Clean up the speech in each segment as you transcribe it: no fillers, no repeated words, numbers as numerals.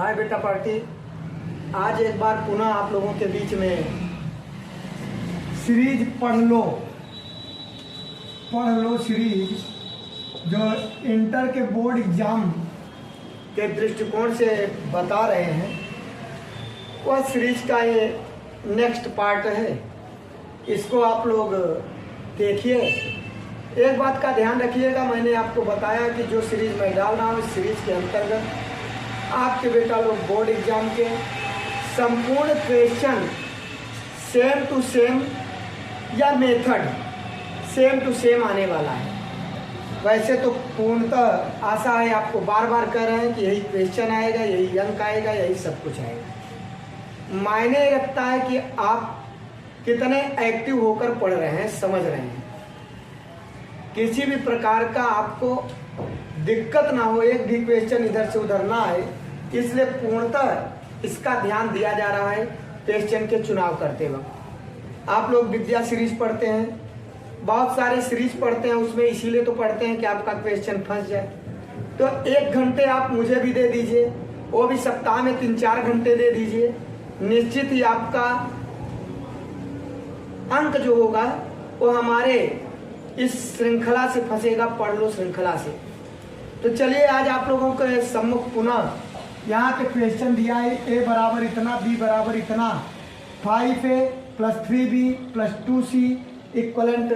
हाय बेटा पार्टी, आज एक बार पुनः आप लोगों के बीच में सीरीज पढ़ लो सीरीज जो इंटर के बोर्ड एग्जाम के दृष्टिकोण से बता रहे हैं, वह सीरीज का ये नेक्स्ट पार्ट है। इसको आप लोग देखिए। एक बात का ध्यान रखिएगा, मैंने आपको बताया कि जो सीरीज मैं डाल रहा हूँ इस सीरीज के अंतर्गत आपके बेटा लोग बोर्ड एग्जाम के संपूर्ण क्वेश्चन सेम टू सेम या मेथड सेम टू सेम आने वाला है। वैसे तो पूर्णतः आशा है, आपको बार बार कह रहे हैं कि यही क्वेश्चन आएगा, यही अंक आएगा, यही सब कुछ आएगा। मायने रखता है कि आप कितने एक्टिव होकर पढ़ रहे हैं, समझ रहे हैं। किसी भी प्रकार का आपको दिक्कत ना हो, एक भी क्वेश्चन इधर से उधर ना आए, इसलिए पूर्णतः इसका ध्यान दिया जा रहा है क्वेश्चन के चुनाव करते वक्त। आप लोग विद्या सीरीज पढ़ते हैं, बहुत सारे सीरीज पढ़ते हैं, उसमें इसीलिए तो पढ़ते हैं कि आपका क्वेश्चन फंस जाए। तो 1 घंटे आप मुझे भी दे दीजिए, वो भी सप्ताह में 3-4 घंटे दे दीजिए, निश्चित ही आपका अंक जो होगा वो हमारे इस श्रृंखला से फंसेगा, पढ़ लो श्रृंखला से। तो चलिए आज आप लोगों के सम्मुख पुनः यहाँ पे क्वेश्चन दिया है, a बराबर इतना, b बराबर इतना, 5a + 3b + 2c इक्वलेंट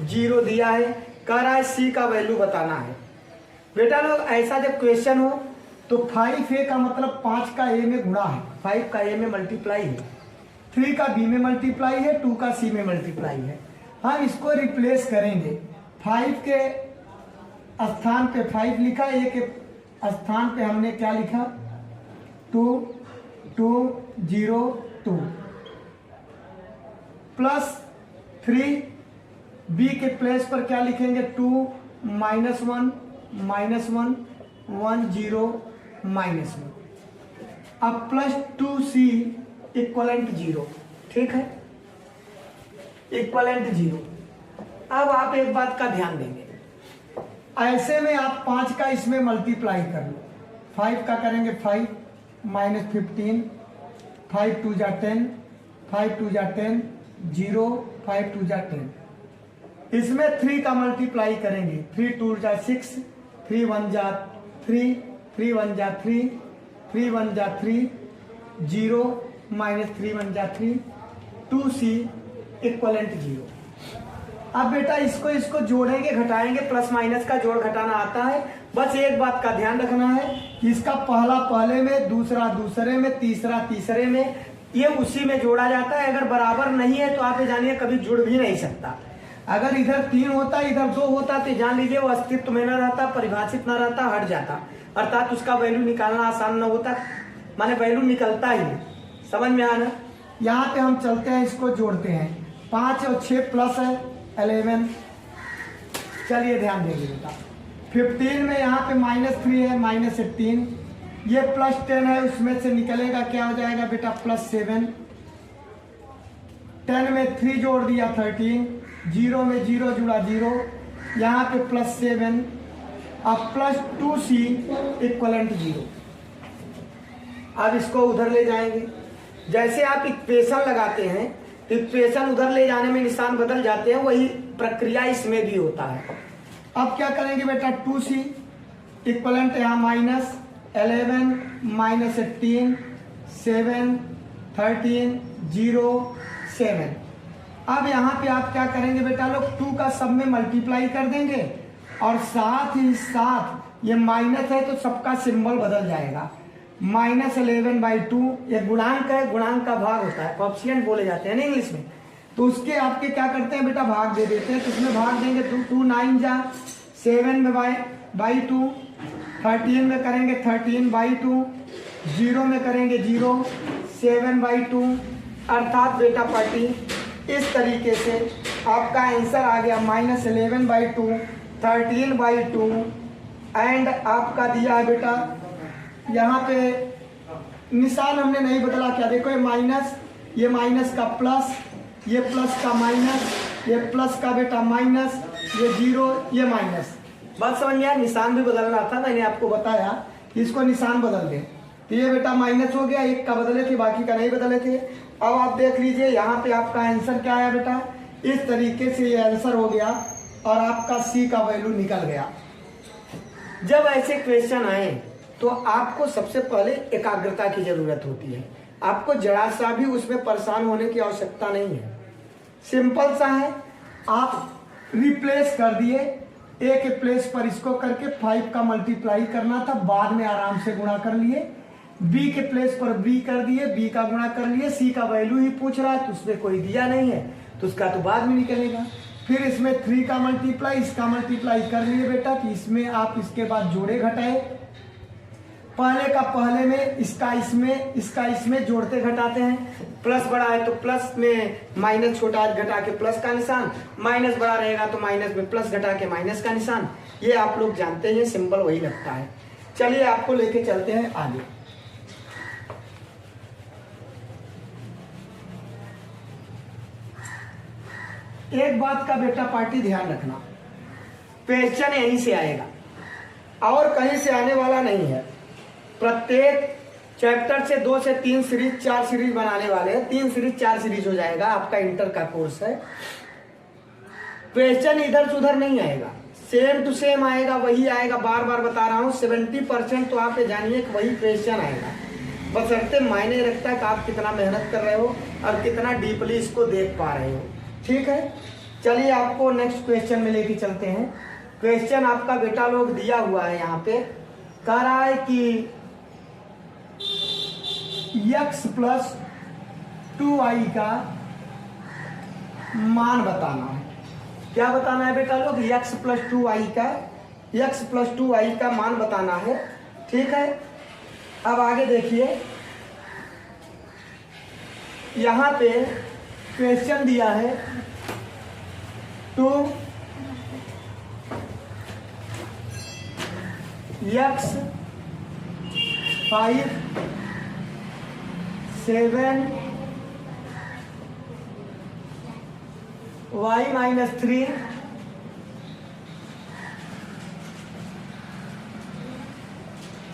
0 दिया है। कह रहा है c का वैल्यू बताना है। बेटा लोग ऐसा जब क्वेश्चन हो तो 5a का मतलब 5 का a में गुणा है, 5 का a में मल्टीप्लाई है, 3 का b में मल्टीप्लाई है, 2 का c में मल्टीप्लाई है। हम इसको रिप्लेस करेंगे। 5 के स्थान पे 5 लिखा, a के स्थान पे हमने क्या लिखा 2 2 0 2 प्लस 3, b के प्लेस पर क्या लिखेंगे 2 -1 -1 1 0 -1, अब प्लस 2c इक्वलेंट 0। ठीक है, इक्वलेंट 0। अब आप एक बात का ध्यान देंगे, ऐसे में आप 5 का इसमें मल्टीप्लाई कर लो। 5 का करेंगे 5 - 15, 5 2 जा 10, 5 2 जा 10 0, 5 2 जा 10। इसमें 3 का मल्टीप्लाई करेंगे, 3 2 जा 6, 3 1 जा 3, 3 1 जा 3, 3 1 जा 3 0 -3 1 जा 3, 2c इक्वलेंट 0। अब बेटा इसको जोड़ेंगे, घटाएंगे, प्लस माइनस का जोड़ घटाना आता है। बस एक बात का ध्यान रखना है कि इसका पहला पहले में, दूसरा दूसरे में, तीसरा तीसरे में, ये उसी में जोड़ा जाता है। अगर बराबर नहीं है तो आप ये जानिए कभी जुड़ भी नहीं सकता। अगर इधर 3 होता, इधर 2 होता तो जान लीजिए वो अस्तित्व में न रहता, परिभाषित न रहता, हट जाता, अर्थात उसका वैल्यू निकालना आसान न होता, माने वैल्यू निकलता ही। समझ में आना। यहाँ पे हम चलते हैं, इसको जोड़ते हैं। 5 और 6 प्लस है 11। चलिए ध्यान देंगे बेटा, 15 में यहाँ पे -3 है, -18, ये +10 है, उसमें से निकलेगा क्या हो जाएगा बेटा +7। 10 में 3 जोड़ दिया 13, 0 में 0 जुड़ा 0, यहाँ पे +7, अब +2c इक्वलेंट 0। अब इसको उधर ले जाएंगे। जैसे आप इक्वेशन लगाते हैं, इक्वेशन उधर ले जाने में निशान बदल जाते हैं, वही प्रक्रिया इसमें भी होता है। अब क्या करेंगे बेटा 2c इक्वलेंट यहाँ -11 -18 7 13 0 7। अब यहाँ पे आप क्या करेंगे बेटा लोग 2 का सब में मल्टीप्लाई कर देंगे, और साथ ही साथ ये माइनस है तो सबका सिंबल बदल जाएगा। -11/2 ये गुणांक है, गुणांक का भाग होता है, कोएफिशिएंट बोले जाते हैं ना इंग्लिश में। तो उसके आपके क्या करते हैं बेटा भाग दे देते हैं। तो उसमें भाग देंगे 2 9 जा 7 में बाई 2, 13 में करेंगे 13/2, 0 में करेंगे 0, 7/2। अर्थात बेटा पार्टी इस तरीके से आपका आंसर आ गया -11/2, 13/2 एंड आपका दिया है बेटा। यहाँ पे निशान हमने नहीं बदला, क्या देखो ये माइनस का प्लस, ये प्लस का माइनस, ये प्लस का बेटा माइनस, ये 0, ये माइनस। बात समझ में आया, निशान भी बदलना था, मैंने आपको बताया कि इसको निशान बदल दें। तो ये बेटा माइनस हो गया, एक का बदले थे बाकी का नहीं बदले थे। अब आप देख लीजिए यहाँ पे आपका आंसर क्या आया बेटा, इस तरीके से ये आंसर हो गया और आपका सी का वैल्यू निकल गया। जब ऐसे क्वेश्चन आए तो आपको सबसे पहले एकाग्रता की जरूरत होती है, आपको जरा सा भी उसमें परेशान होने की आवश्यकता नहीं है। सिंपल सा है, आप रिप्लेस कर दिए, ए के प्लेस पर इसको करके 5 का मल्टीप्लाई करना था, बाद में आराम से गुणा कर लिए। बी के प्लेस पर बी कर दिए, बी का गुणा कर लिए। सी का वैल्यू ही पूछ रहा है तो उसमें कोई दिया नहीं है तो उसका तो बाद में निकलेगा। फिर इसमें 3 का मल्टीप्लाई, इसका मल्टीप्लाई कर लिए बेटा, कि इसमें आप इसके बाद जोड़े घटाए, पहले का पहले में, इसका इसमें जोड़ते घटाते हैं। प्लस बड़ा है तो प्लस में माइनस छोटा घटा के प्लस का निशान, माइनस बड़ा रहेगा तो माइनस में प्लस घटा के माइनस का निशान। ये आप लोग जानते हैं, सिंबल वही लगता है। चलिए आपको लेके चलते हैं आगे। एक बात का बेटा पार्टी ध्यान रखना, क्वेश्चन यहीं से आएगा और कहीं से आने वाला नहीं है। प्रत्येक चैप्टर से 2 से 3 सीरीज 4 सीरीज बनाने वाले हैं, 3 सीरीज 4 सीरीज हो जाएगा, आपका इंटर का कोर्स है। क्वेश्चन इधर से उधर नहीं आएगा, सेम टू सेम आएगा, वही आएगा। बार बार बता रहा हूँ 70% तो आप ये जानिए कि वही क्वेश्चन आएगा, बशर्ते मायने रखता है कि आप कितना मेहनत कर रहे हो और कितना डीपली इसको देख पा रहे हो। ठीक है, चलिए आपको नेक्स्ट क्वेश्चन में लेके चलते हैं। क्वेश्चन आपका बेटा लोग दिया हुआ है, यहाँ पे कह रहा है कि x प्लस 2y का मान बताना है। क्या बताना है बेटा लोग, x प्लस 2y का मान बताना है। ठीक है, अब आगे देखिए, यहाँ पे क्वेश्चन दिया है 2x 5 7 y minus 3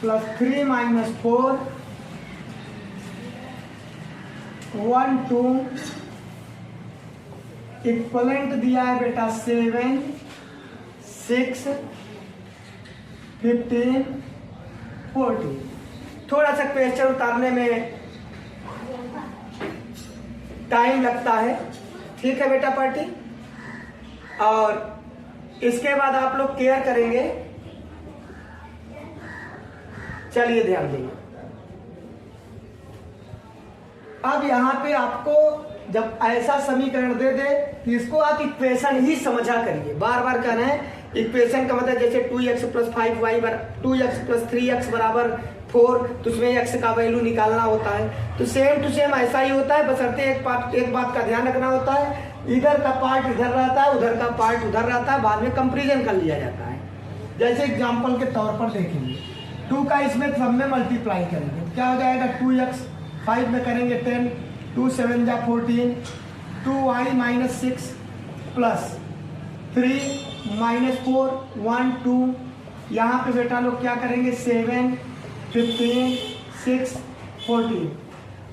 plus 3 minus 4 1 2 equivalent दिया है बेटा 7 6 15 14। थोड़ा सा क्वेश्चन उतारने में टाइम लगता है। ठीक है बेटा पार्टी, और इसके बाद आप लोग केयर करेंगे। चलिए ध्यान देंगे। अब यहाँ पे आपको जब ऐसा समीकरण दे दे तो इसको आप इक्वेशन ही समझा करिए। बार बार कहना है इक्वेशन का मतलब, जैसे 2x plus 5y 2x plus 3x बराबर 4, तो उसमें x का वैल्यू निकालना होता है। तो सेम टू सेम ऐसा ही होता है, बशर्ते एक बात का ध्यान रखना होता है, इधर का पार्ट इधर रहता है, उधर का पार्ट उधर रहता है, बाद में कंपेरिजन कर लिया जाता है। जैसे एग्जाम्पल के तौर पर देखेंगे, 2 का इसमें सब में मल्टीप्लाई करेंगे, क्या हो जाएगा 2x, 5 में करेंगे 10, 2 7 जा 14, 2y माइनस 6 प्लस 3 माइनस 4 1 2। यहाँ पे बेटा लोग क्या करेंगे 7 15 6 14।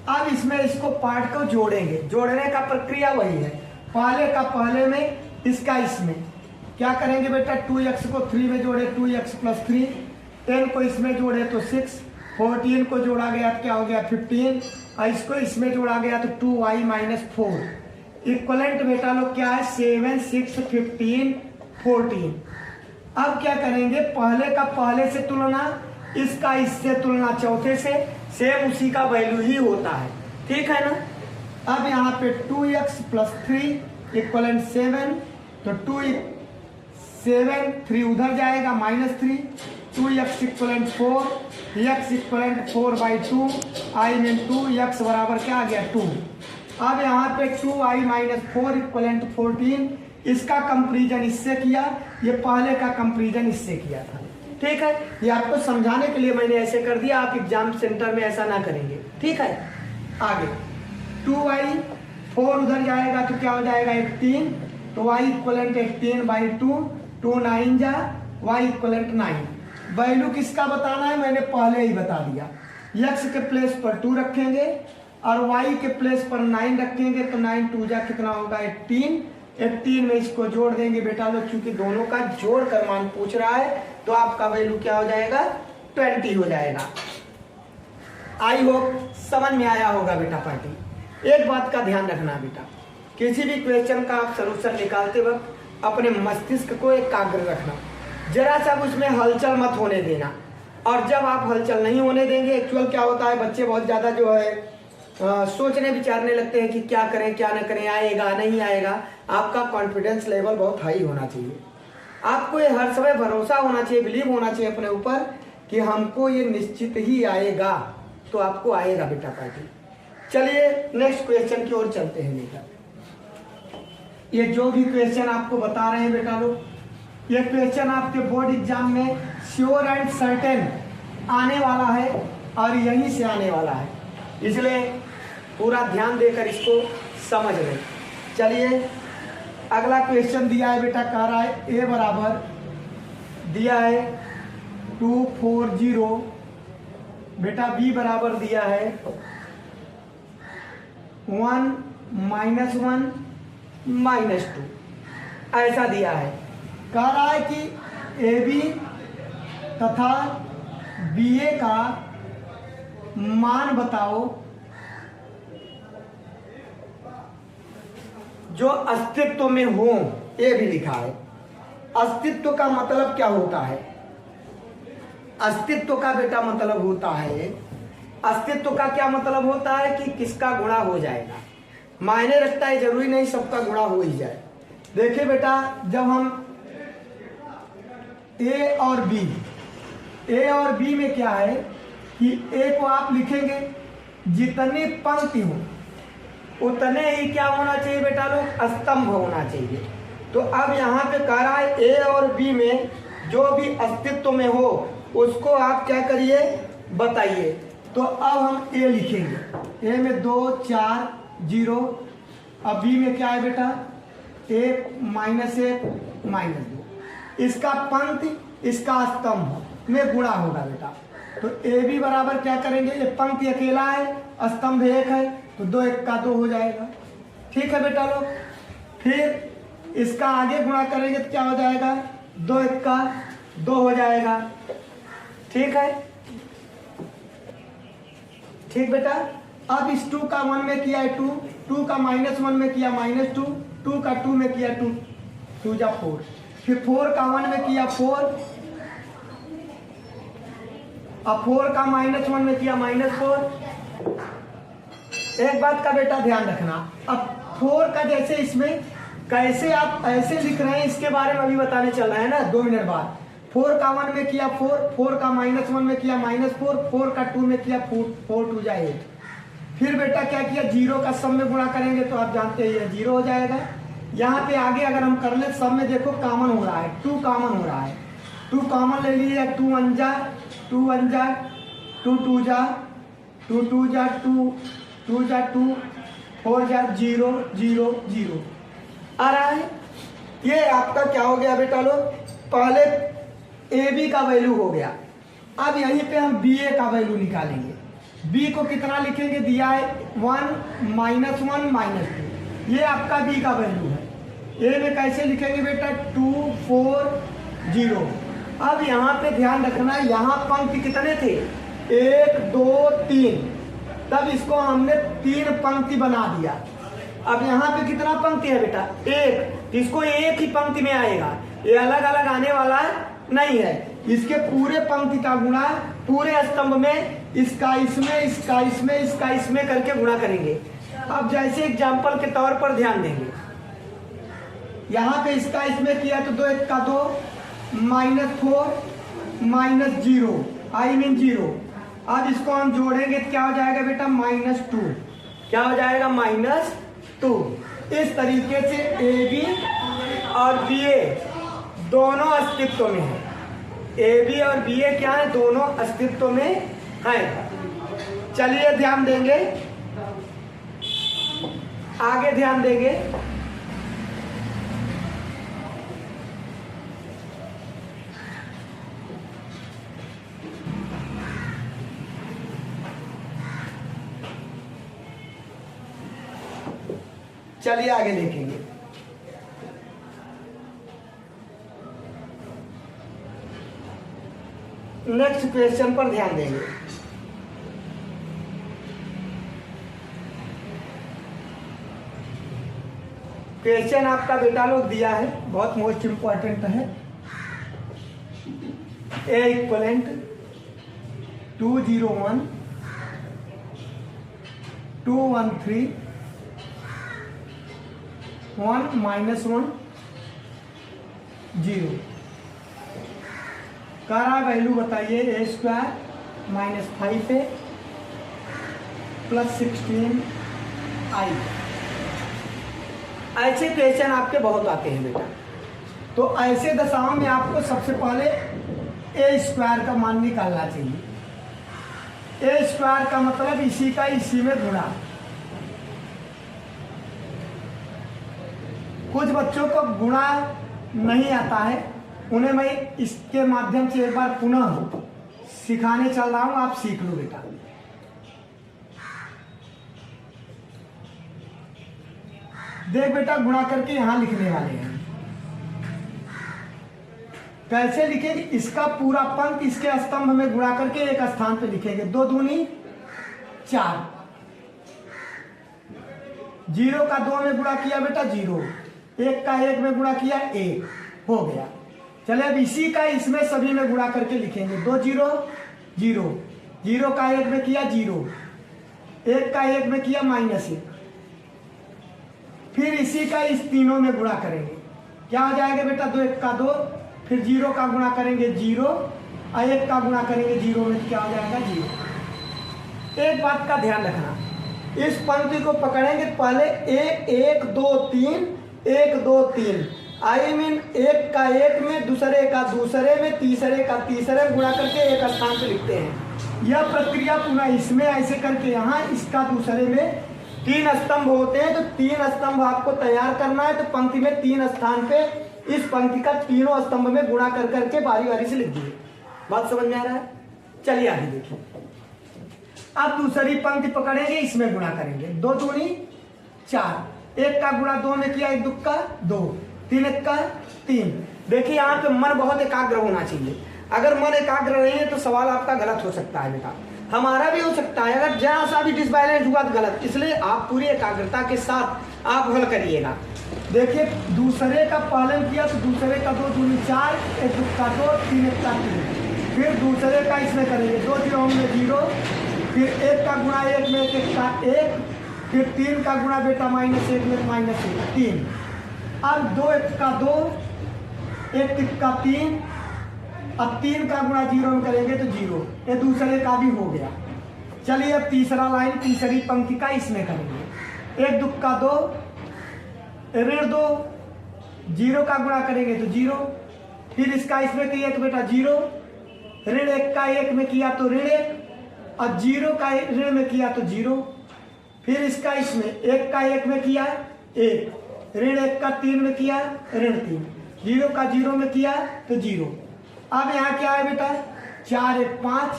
अब इसमें इसको पार्ट को जोड़ेंगे, जोड़ने का प्रक्रिया वही है, पहले का पहले में, इसका इसमें। क्या करेंगे बेटा 2x को 3 में जोड़े 2x प्लस 3, 10 को इसमें जोड़े तो 6, 14 को जोड़ा गया तो क्या हो गया 15, और इसको इसमें जोड़ा गया तो 2y माइनस 4। इक्वलेंट बेटा लोग क्या है 7 6 15 14। अब क्या करेंगे, पहले का पहले से तुलना, इसका इससे तुलना, चौथे से, सेम उसी का वैल्यू ही होता है। ठीक है ना। अब यहाँ पे 2x प्लस 3 इक्वलेंट 7, तो 7 3 उधर जाएगा minus 3, 2x equivalent 4, x equivalent 4/2, i में 2, x बराबर क्या आ गया 2। अब यहाँ पे 2i माइनस 4 इक्वलेंट 14, इसका कंपेरिजन इससे किया, ये पहले का कंपेरिजन इससे किया था। ठीक है, ये आपको समझाने के लिए मैंने ऐसे कर दिया, आप एग्जाम सेंटर में ऐसा ना करेंगे। ठीक है, आगे 2i 4 उधर जाएगा तो क्या हो जाएगा 18, तो y इक्वलेंट 18/2, 2 9 जा, y इक्वलेंट 9। वैल्यू किसका बताना है मैंने पहले ही बता दिया, x के प्लेस पर 2 रखेंगे और y के प्लेस पर 9 रखेंगे तो 9 2 जा कितना होगा 18। 18 में इसको जोड़ देंगे बेटा लोग, क्योंकि दोनों का जोड़ कर मान पूछ रहा है तो आपका वैल्यू क्या हो जाएगा 20 हो जाएगा। आई होप समझ में आया होगा बेटा पार्टी। एक बात का ध्यान रखना बेटा, किसी भी क्वेश्चन का आप सलूशन निकालते वक्त अपने मस्तिष्क को एकाग्र रखना, जरा सा उसमें हलचल मत होने देना। और जब आप हलचल नहीं होने देंगे, एक्चुअल क्या होता है बच्चे बहुत ज़्यादा जो है सोचने विचारने लगते हैं कि क्या करें क्या न करें, आएगा नहीं आएगा। आपका कॉन्फिडेंस लेवल बहुत हाई होना चाहिए, आपको ये हर समय भरोसा होना चाहिए, बिलीव होना चाहिए अपने ऊपर कि हमको ये निश्चित ही आएगा, तो आपको आएगा बेटा पार्टी। चलिए नेक्स्ट क्वेश्चन की ओर चलते हैं बेटा। ये जो भी क्वेश्चन आपको बता रहे हैं बेटा लोग, ये क्वेश्चन आपके बोर्ड एग्जाम में श्योर एंड सर्टेन आने वाला है और यहीं से आने वाला है, इसलिए पूरा ध्यान देकर इसको समझ लें। चलिए अगला क्वेश्चन दिया है बेटा, कह रहा है a बराबर दिया है 240, बेटा b बराबर दिया है 1 -1 -2, ऐसा दिया है। कह रहा है कि AB तथा BA का मान बताओ जो अस्तित्व में हो। ये भी लिखा है। अस्तित्व का मतलब क्या होता है? अस्तित्व का बेटा मतलब होता है, अस्तित्व का क्या मतलब होता है कि किसका गुणा हो जाएगा। मायने रखता है, जरूरी नहीं सबका गुणा हो ही जाए। देखिए बेटा, जब हम ए और बी में क्या है कि ए को आप लिखेंगे जितनी पंक्ति हो उतने ही क्या होना चाहिए बेटा लोग, स्तंभ होना चाहिए। तो अब यहाँ पे कह रहा है ए और बी में जो भी अस्तित्व में हो उसको आप क्या करिए बताइए। तो अब हम ए लिखेंगे, ए में 2 4 0, अब बी में क्या है बेटा 1 -1 -2, इसका पंक्ति इसका स्तंभ में गुणा होगा बेटा। तो ए बी बराबर क्या करेंगे, ये पंक्ति अकेला है स्तंभ 1 है तो 2 1 का 2 हो जाएगा। ठीक है बेटा लोग, फिर इसका आगे गुणा करेंगे तो क्या हो जाएगा 2 1 का 2 हो जाएगा। ठीक है, ठीक बेटा। अब इस 2 का 1 में किया है 2, 2 का -1 में किया -2, 2 का 2 में किया 2 2 जा 4, फिर 4 का 1 में किया 4, अब 4 का -1 में किया -4। एक बात का बेटा ध्यान रखना, अब 4 का जैसे इसमें कैसे आप ऐसे लिख रहे हैं इसके बारे में अभी बताने चल रहा है ना 2 मिनट बाद। 4 का 1 में किया 4, 4 का -1 में किया -4, 4 का 2 में किया 4 2 जा 8। फिर बेटा क्या किया 0 का सब में गुणा करेंगे तो आप जानते हैं ये 0 हो जाएगा। यहाँ पे आगे अगर हम कर ले सब में देखो कॉमन हो रहा है, 2 कॉमन हो रहा है, 2 कॉमन ले लीजिए, 2 1 जा 2 1 जा 2 2 जा 2 2 जा 2 2 जा 2 4 जा 0 0 0 आ रहा है। ये आपका क्या हो गया बेटा लोग, पहले ए बी का वैल्यू हो गया। अब यहीं पे हम बी ए का वैल्यू निकालेंगे। बी को कितना लिखेंगे, दिया है 1 -1 -2, ये आपका बी का वैल्यू है। ए में कैसे लिखेंगे बेटा 2 4 0। अब यहाँ पे ध्यान रखना, यहाँ पंक्ति कितने थे 1 2 3, तब इसको हमने 3 पंक्ति बना दिया। अब यहाँ पे कितना पंक्ति है बेटा 1, इसको एक ही पंक्ति में आएगा, ये अलग अलग आने वाला नहीं है। इसके पूरे पंक्ति का गुणा पूरे स्तंभ में इसका इसमें इसका इसमें इसका इसमें करके गुणा करेंगे। अब जैसे एग्जाम्पल के तौर पर ध्यान देंगे, यहाँ पे इसका इसमें किया तो 2 1 का 2 -4 -0 आई मीन 0। अब इसको हम जोड़ेंगे तो क्या हो जाएगा बेटा -2, क्या हो जाएगा -2। इस तरीके से ए बी और बी ए दोनों अस्तित्व में है। ए बी और बी ए क्या है, दोनों अस्तित्व में है। चलिए ध्यान देंगे, आगे ध्यान देंगे। चलिए आगे देखेंगे। नेक्स्ट क्वेश्चन पर ध्यान देंगे। क्वेश्चन आपका बेटा लोग दिया है, बहुत मोस्ट इंपॉर्टेंट है। ए इक्वलेंट 201 213 1 -1 0 करा वैल्यू बताइए। ए स्क्वायर -5a + 16i। ऐसे क्वेश्चन आपके बहुत आते हैं बेटा। तो ऐसे दशाओं में आपको सबसे पहले ए स्क्वायर का मान निकालना चाहिए। ए स्क्वायर का मतलब इसी का इसी में गुणा। कुछ बच्चों को गुणा नहीं आता है, उन्हें मैं इसके माध्यम से एक बार पुनः सिखाने चल रहा हूं, आप सीख लो बेटा। देख बेटा, गुणा करके यहां लिखने वाले हैं। कैसे लिखेंगे? इसका पूरा पंक्ति इसके स्तंभ में गुणा करके एक स्थान पे लिखेंगे। 2 दूनी 4, 0 का 2 में गुणा किया बेटा 0, 1 का 1 में गुणा किया 1, हो गया। चले अब इसी का इसमें सभी में गुणा करके लिखेंगे। 2 0 0, 0 का 1 में किया 0, 1 का 1 में किया -1। फिर इसी का इस तीनों में गुणा करेंगे, क्या हो जाएगा बेटा? 2 1 का 2, फिर 0 का गुणा करेंगे 0 और 1 का गुणा करेंगे 0 में, तो क्या हो जाएगा 0। एक बात का ध्यान रखना, इस पंक्ति को पकड़ेंगे पहले 1 1 2 3 1 2 3, आई मीन 1 का 1 में, दूसरे का दूसरे में, तीसरे का तीसरे में गुणा करके एक स्थान पे लिखते हैं। यह प्रक्रिया पुनः इसमें ऐसे करके यहाँ इसका दूसरे में 3 स्तंभ होते हैं, तो 3 स्तंभ आपको तैयार करना है। तो पंक्ति में 3 स्थान पे इस पंक्ति का तीनों स्तंभ में गुणा कर करके बारी बारी से लिख दिए। बात समझ में आ रहा है? चलिए आगे देखिए। अब दूसरी पंक्ति पकड़ेंगे, इसमें गुणा करेंगे। 2 दूनी 4, 1 का गुणा 2 में किया, 1 2 का 2, 3 1 का 3। देखिए यहाँ पे मन बहुत एकाग्र होना चाहिए। अगर मन एकाग्र नहीं है तो सवाल आपका गलत हो सकता है बेटा, हमारा भी हो सकता है। अगर जहां सा भी डिसबैलेंस हुआ तो गलत, इसलिए आप पूरी एकाग्रता के साथ आप हल करिएगा। देखिए दूसरे का पालन किया तो दूसरे का 2 दूनी 4, 1 2 का 2, 3 1 का 3। फिर दूसरे का इसमें करेंगे 2 0 में 0, फिर 1 का गुणा 1 में 1 का 1, फिर 3 का गुणा बेटा -1 में -1 3। अब 2 1 का 2, 1 1 का 3, अब 3 का गुणा 0 में करेंगे तो 0, ये दूसरे का भी हो गया। चलिए अब तीसरा लाइन तीसरी पंक्ति का इसमें करेंगे। 1 2 का 2 ऋण 2, 0 का गुणा करेंगे तो 0, फिर इसका इसमें किया तो बेटा 0, ऋण 1 का 1 में किया तो ऋण 1, और 0 का ऋण में किया तो 0, फिर इसका इसमें 1 का 1 में किया 1, ऋण 1 का 3 में किया ऋण 3, 0 का 0 में किया तो 0। अब यहाँ क्या है बेटा? 4 1 5,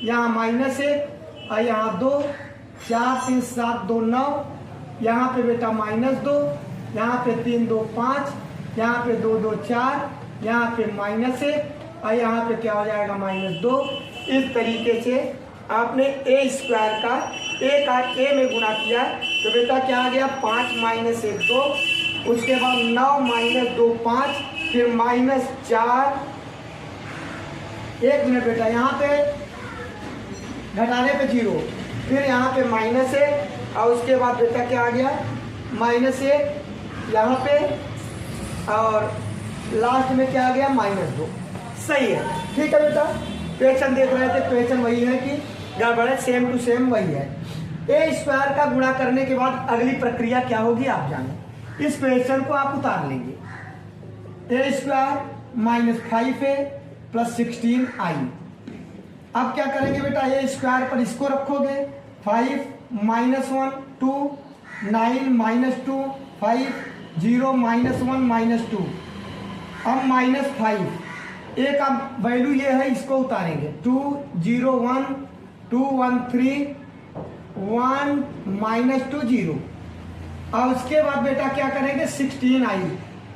यहाँ -1 और यहाँ 2, 4 3 7 2 9, यहाँ पे बेटा -2, यहाँ पे 3 2 5, यहाँ पे 2 2 4, यहाँ पे -1 और यहाँ पे क्या हो जाएगा -2। इस तरीके से आपने ए स्क्वायर का ए में गुणा किया तो बेटा क्या आ गया? 5 -1 2, उसके बाद 9 -2 5, फिर -4 1 मिनट बेटा, यहाँ पे घटाने पे 0, फिर यहाँ पे -1 और उसके बाद बेटा क्या आ गया? -1 यहाँ पे, और लास्ट में क्या आ गया? -2। सही है, ठीक है बेटा। क्वेश्चन देख रहे थे, क्वेश्चन वही है कि गड़बड़ है, सेम टू सेम वही है। ए स्क्वायर का गुणा करने के बाद अगली प्रक्रिया क्या होगी आप जाने। इस क्वेश्चन को आप उतार लेंगे। ए स्क्वायर -5a + 16i। अब क्या करेंगे बेटा? ए स्क्वायर पर इसको रखोगे, 5 -1 2, 9 -2 5, 0 -1 -2, अब -5। ए का वैल्यू ये है, इसको उतारेंगे। 2 0 1 2 1 3 1 -2 0। और उसके बाद बेटा क्या करेंगे 16i।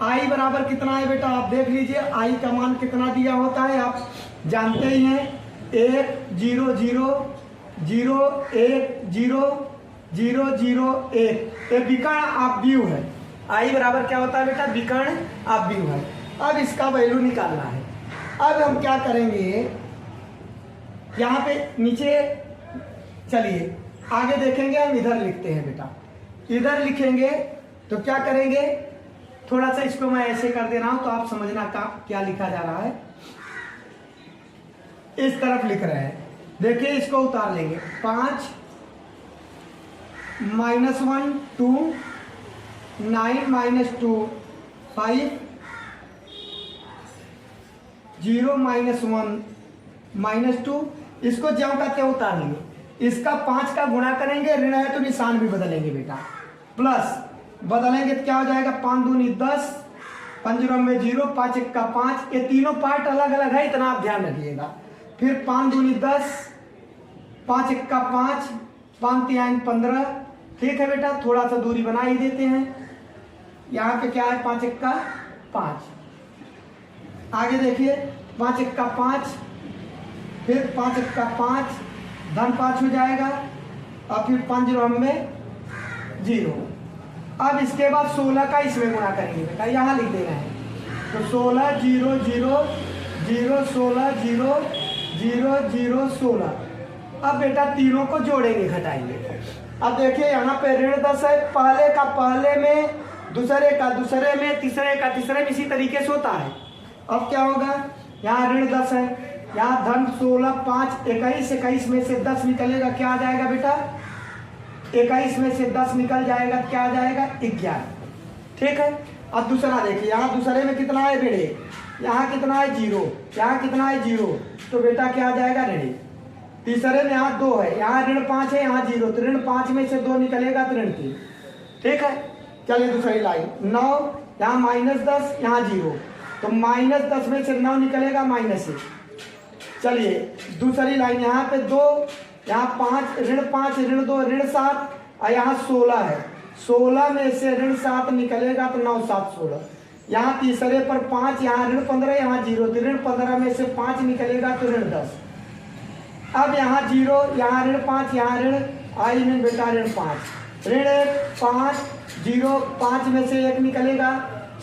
आई बराबर कितना है बेटा आप देख लीजिए, आई का मान कितना दिया होता है आप जानते ही हैं, 1 0 0 0 1 0 0 0 1। ये विकर्ण अपव्यू है। आई बराबर क्या होता है बेटा विकर्ण अपव्यू है। अब इसका वैल्यू निकालना है। अब हम क्या करेंगे, यहाँ पे नीचे चलिए आगे देखेंगे, हम इधर लिखते हैं बेटा। इधर लिखेंगे तो क्या करेंगे, थोड़ा सा इसको मैं ऐसे कर दे रहा हूं तो आप समझना का क्या लिखा जा रहा है। इस तरफ लिख रहे हैं, देखिए इसको उतार लेंगे। 5 -1 2 9 -2 5 0 -1 -2। इसको ज्यों का त्यों उतार लेंगे। इसका 5 का गुणा करेंगे, ऋण है तो निशान भी बदलेंगे बेटा, प्लस बदलेंगे तो क्या हो जाएगा 5 दूनी 10 5 में 0 5 1 का 5। ये तीनों पार्ट अलग अलग है, इतना आप ध्यान रखिएगा। फिर 5 दूनी 10 5 1 का 5 5 3 15। ठीक है बेटा, थोड़ा सा दूरी बना ही देते हैं। यहाँ पे क्या है 5 1 का 5। आगे देखिए 5 1 का 5, फिर 5 1 का 5 धन 5 हो जाएगा, और फिर 5 में 0। अब इसके बाद 16 का इसमें गुणा करेंगे बेटा, यहाँ लिख देना है। तो 16 0 0 0 16 0 0 0 16। अब बेटा तीनों को जोड़ेंगे घटाएंगे। अब देखिए यहाँ पे ऋण 10 है, पहले का पहले में, दूसरे का दूसरे में, तीसरे का तीसरे में, इसी तरीके से होता है। अब क्या होगा, यहाँ ऋण 10 है, यहाँ धन 16 5 21 21 में से 10 निकलेगा, क्या आ जाएगा बेटा 21 में से 10 निकल जाएगा, क्या आ जाएगा 11। ठीक है। अब दूसरा देखिए, यहाँ दूसरे में कितना है ऋण, यहाँ कितना है 0, यहाँ कितना है 0, तो बेटा क्या आ जाएगा ऋण। तीसरे में यहाँ 2 है, यहाँ ऋण 5 है, यहाँ 0, तो ऋण 5 में से 2 निकलेगा तो ऋण 3। ठीक है। चलिए दूसरी लाइन 9, यहाँ -10 यहाँ 0, तो -10 में से 9 निकलेगा -1। चलिए दूसरी लाइन यहाँ पे 2, यहाँ 5 ऋण 5 ऋण 2 ऋण 7, और यहाँ 16 है, 16 में से ऋण 7 निकलेगा तो 9 7 16। यहाँ तीसरे पर 5, यहाँ ऋण 15 यहाँ 0, तो ऋण 15 में से 5 निकलेगा तो ऋण 10। अब यहाँ 0 यहाँ ऋण 5 यहाँ ऋण आई में बेटा ऋण 5, ऋण 1 5 0 5 में से 1 निकलेगा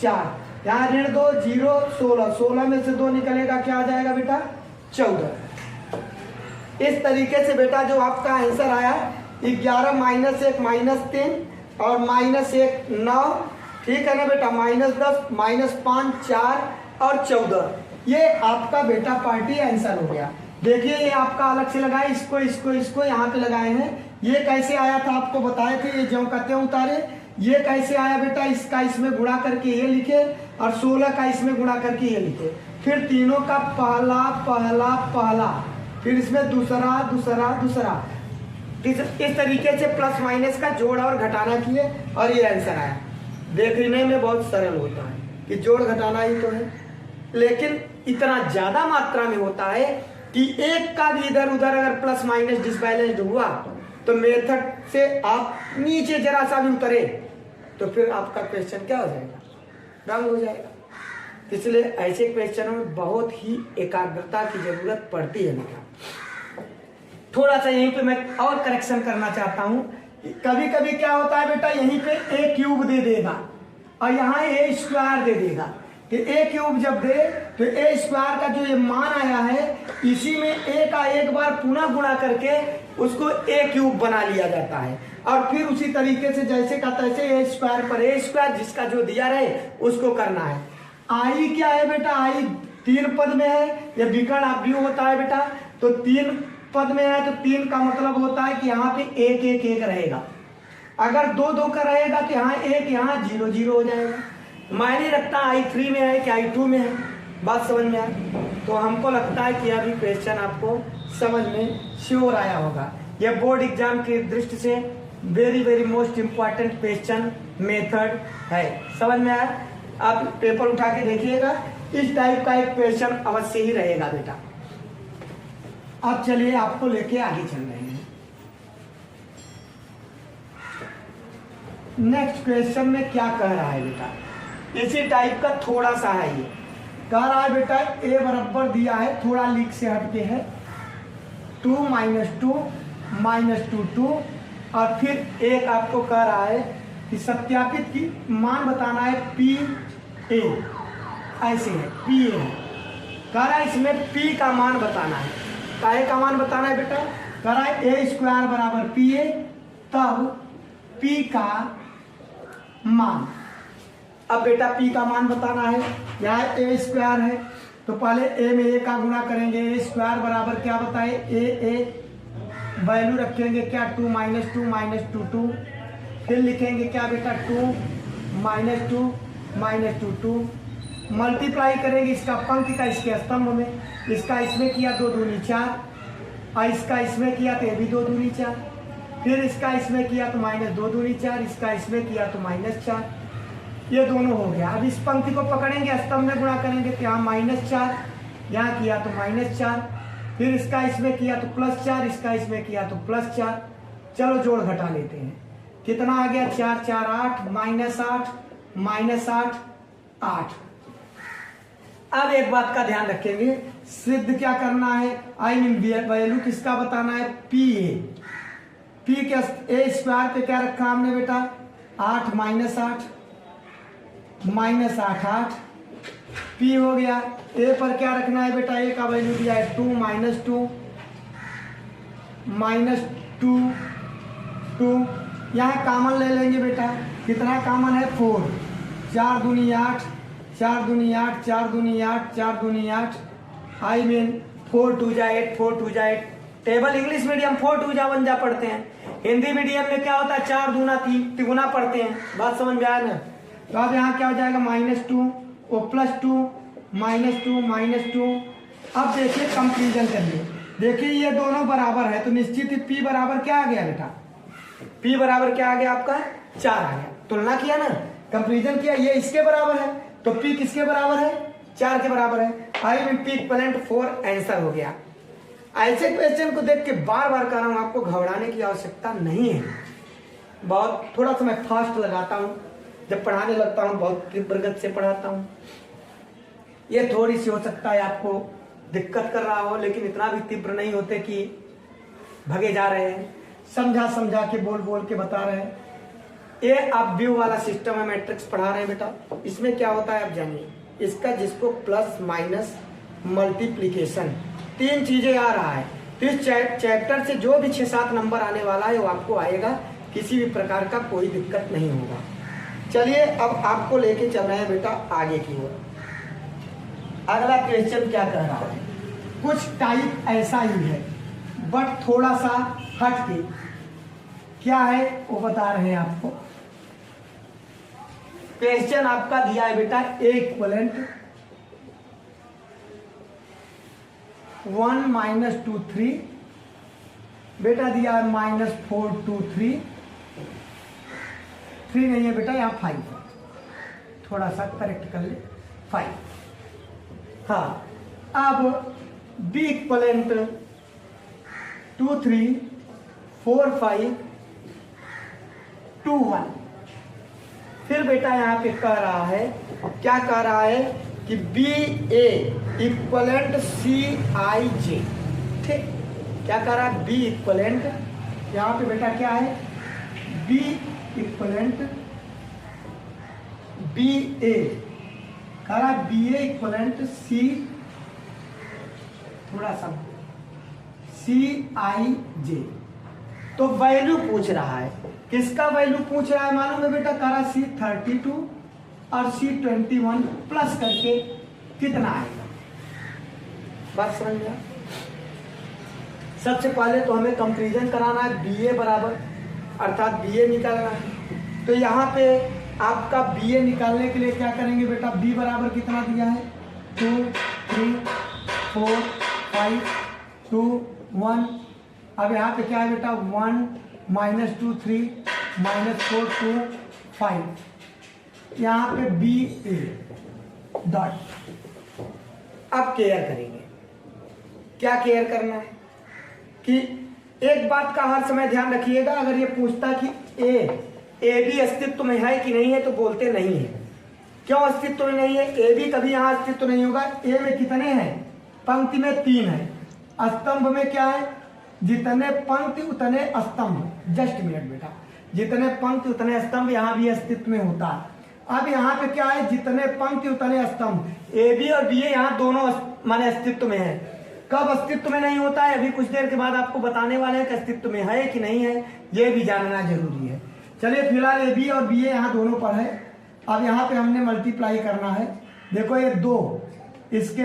4, यहाँ ऋण 2 0 16 16 में से 2 निकलेगा, क्या आ जाएगा बेटा 14। इस तरीके से बेटा जो आपका आंसर आया 11 -1 -3 और -1 9। ठीक है ना बेटा, -10 -5 4 और 14, ये आपका बेटा पार्टी आंसर हो गया। देखिए ये आपका अलग से लगाए, इसको इसको इसको यहाँ पे लगाए हैं। ये कैसे आया था आपको बताए थे, ये ज्यों का त्यों उतारे। ये कैसे आया बेटा, इसका इसमें गुणा करके ये लिखे, और 16 का इसमें गुणा करके ये लिखे। फिर तीनों का पहला पहला पहला, फिर इसमें दूसरा दूसरा दूसरा, इस तरीके से प्लस माइनस का जोड़ और घटाना किए, और ये आंसर आया। देखने में बहुत सरल होता है कि जोड़ घटाना ही तो है, लेकिन इतना ज्यादा मात्रा में होता है कि एक का भी इधर उधर अगर प्लस माइनस डिसबैलेंस्ड हुआ तो मेथड से आप नीचे जरा सा भी उतरे तो फिर आपका क्वेश्चन क्या हो जाएगा, रंग हो जाएगा। इसलिए ऐसे क्वेश्चनों में बहुत ही एकाग्रता की जरूरत पड़ती है बेटा। थोड़ा सा यहीं पे मैं और करेक्शन करना चाहता हूं। कभी कभी क्या होता है बेटा, यहीं पे a क्यूब दे देगा और यहाँ a स्क्वायर दे देगा। कि a क्यूब जब दे तो a स्क्वायर का जो ये मान आया है, इसी में a का एक बार पुनः गुणा करके उसको a क्यूब बना लिया जाता है, और फिर उसी तरीके से जैसे का तैसे a स्क्वायर पर a स्क्वायर जिसका जो दिया रहे उसको करना है। आई क्या है बेटा, आई 3 पद में है, ये विकर्ण अपव्यू होता है बेटा। तो 3 पद में है तो 3 का मतलब होता है कि यहाँ पे 1 1 1 रहेगा। अगर 2 2 का रहेगा तो यहाँ 1 यहाँ 0 0 हो जाएगा। मायने रखता है i3 में है कि i2 में है, बात समझ में आए। तो हमको लगता है कि अभी क्वेश्चन आपको समझ में श्योर आया होगा। यह बोर्ड एग्जाम की दृष्टि से very very most important question method है। समझ में आया? आप पेपर उठा के देखिएगा, इस टाइप का एक क्वेश्चन अवश्य ही रहेगा बेटा। अब चलिए आपको लेके आगे चल रहे हैं। नेक्स्ट क्वेश्चन में क्या कह रहा है बेटा, इसी टाइप का थोड़ा सा है ये। कह रहा है बेटा ए बराबर दिया है, थोड़ा लीक से हटके है 2 - 2 -2 2, और फिर एक आपको कह रहा है कि सत्यापित की मान बताना है पी ए, ऐसे है पी ए है। कह रहा है इसमें पी का मान बताना है, काहे का मान बताना है बेटा, कह रहा है ए स्क्वायर बराबर पी ए, तब पी का मान। अब बेटा पी का मान बताना है, यहाँ ए स्क्वायर है तो पहले ए में ए का गुणा करेंगे, ए स्क्वायर बराबर क्या बताए ए वैल्यू रखेंगे क्या 2 - 2 -2 2, फिर लिखेंगे क्या बेटा 2 - 2 -2 2, मल्टीप्लाई करेंगे इसका पंक्ति का इसके स्तंभ में, इसका इसमें किया 2 दूनी 4, और इसका इसमें किया तो ये भी 2 दूनी 4, फिर इसका इसमें किया तो -2 दूनी 4, इसका इसमें किया तो -4, ये दोनों हो गया। अब इस पंक्ति को पकड़ेंगे, स्तंभ में गुणा करेंगे तो यहाँ -4, यहाँ किया तो -4, फिर इसका इसमें किया तो +4, इसका इसमें किया तो +4। चलो जोड़ घटा लेते हैं, कितना आ गया 4 4 8 -8 -8। अब एक बात का ध्यान रखेंगे, सिद्ध क्या करना है, आई मीन वैल्यू किसका बताना है पी ए। पी के ए स्क्वायर पे क्या रखा हमने बेटा 8 -8 -8 8, पी हो गया। ए पर क्या रखना है बेटा, ए का वैल्यू दिया है 2 - 2 -2 2, यहाँ कॉमन ले लेंगे बेटा, कितना कॉमन है 4, 4 दूनी 8 4 दूनी 8 4 दूनी 8 4 दूनी 8, आई मीन 4 2 जा 8 4 2 जा 8। टेबल इंग्लिश मीडियम 4 2 जा 1 जा पढ़ते हैं, हिंदी मीडियम में क्या होता है 4 दूना 3 तिगुना पढ़ते हैं, बात समझ में आया ना। तो अब यहाँ क्या हो जाएगा -2 और +2 -2 -2। अब देखिए कंपेरिजन करिए, देखिए ये दोनों बराबर है तो निश्चित ही P बराबर क्या आ गया बेटा, P बराबर क्या आ गया आपका 4 आ गया। तुलना किया ना, कंपेरिजन किया, ये इसके बराबर है तो P किसके बराबर है 4 के बराबर है, I mean P equivalent 4 answer हो गया। ऐसे क्वेश्चन को देख के बार बार कह रहा हूँ, आपको घबराने की आवश्यकता नहीं है। बहुत थोड़ा सा मैं फास्ट लगाता हूँ, जब पढ़ाने लगता हूँ बहुत तीव्र गति से पढ़ाता हूँ। ये थोड़ी सी हो सकता है आपको दिक्कत कर रहा हो, लेकिन इतना भी तीव्र नहीं होते कि भगे जा रहे हैं, समझा समझा के बोल बोल के बता रहे हैं। ये आप व्यू वाला सिस्टम है, मैट्रिक्स पढ़ा रहे हैं बेटा। इसमें क्या होता है आप जानिए, इसका जिसको प्लस माइनस मल्टीप्लीकेशन 3 चीजें आ रहा है, तो इस चैप्टर से जो भी 6-7 नंबर आने वाला है वो आपको आएगा, किसी भी प्रकार का कोई दिक्कत नहीं होगा। चलिए अब आपको लेके चल रहे हैं बेटा आगे की ओर। अगला क्वेश्चन क्या कह रहा है, कुछ टाइप ऐसा ही है बट थोड़ा सा हट के, क्या है वो बता रहे हैं आपको। क्वेश्चन आपका दिया है बेटा ए इक्वलेंट 1 - 2 3, बेटा दिया है -4 2 3 3 नहीं है बेटा, यहाँ 5 है, थोड़ा सा करेक्ट कर ले 5। हाँ, अब बी इक्वलेंट 2 3 4 5 2 1। फिर बेटा यहाँ पे कह रहा है, क्या कह रहा है कि बी ए इक्वलेंट सी आई जे। ठीक, क्या कह रहा है बी इक्वलेंट, यहाँ पे बेटा क्या है बी इक्वलेंट बी ए, कह रहा है बी ए इक्वलेंट सी, थोड़ा सा सी आई जे। तो वैल्यू पूछ रहा है, किसका वैल्यू पूछ रहा है मालूम है बेटा, कह रहा सी 32 और सी 21 प्लस करके कितना आएगा, बात समझ में। सबसे पहले तो हमें कंपैरिजन कराना है, बी ए बराबर अर्थात बी ए निकालना है। तो यहाँ पे आपका बी ए निकालने के लिए क्या करेंगे बेटा, बी बराबर कितना दिया है 2 3 4 5 2 1। अब यहाँ पे क्या है बेटा 1 -2 3 -4 2 5, यहाँ पे बी ए डॉट। अब केयर करेंगे, क्या केयर करना है कि एक बात का हर समय ध्यान रखिएगा, अगर ये पूछता कि ए ए बी अस्तित्व में है कि नहीं है, तो बोलते नहीं है। क्यों अस्तित्व में नहीं है? ए बी कभी यहाँ अस्तित्व नहीं होगा। ए में कितने हैं? पंक्ति में 3 है, स्तंभ में क्या है? जितने पंक्ति उतने स्तंभ। जस्ट मिनट बेटा, जितने पंक्ति उतने स्तंभ यहाँ भी अस्तित्व में होता है। अब यहाँ पे क्या है? जितने पंक्ति उतने स्तंभ। ए बी और बी ए यहाँ दोनों माने अस्तित्व में है। कब अस्तित्व में नहीं होता है? अभी कुछ देर के बाद आपको बताने वाले हैं कि अस्तित्व में है कि नहीं है, ये भी जानना जरूरी है। चलिए फिलहाल ए बी और बी ए यहाँ दोनों पर है। अब यहाँ पे हमने मल्टीप्लाई करना है। देखो ये 2, इसके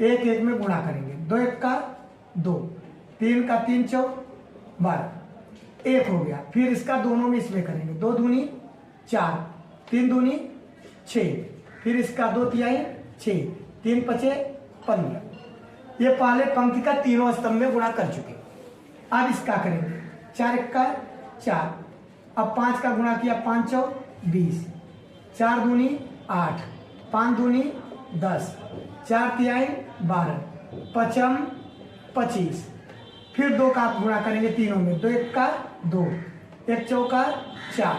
एक एक में गुणा करेंगे। 2 1 का 2, 3 का 3 चौक 12, 1 हो गया। फिर इसका दोनों में इसमें करेंगे। 2 दूनी 4, 3 दूनी 6, फिर इसका 2 तिहाई 6, 3 पचे 15। ये पहले पंक्ति का तीनों स्तंभ में गुणा कर चुके। अब इसका करेंगे। 4 1 का 4, अब 5 का गुणा किया, 5 चौक 20, 4 दूनी 8, 5 दूनी 10, 4 तिहाई 12, पचम 25। फिर 2 का आप गुणा करेंगे तीनों में। 2 1 का 2, 1 चौका 4,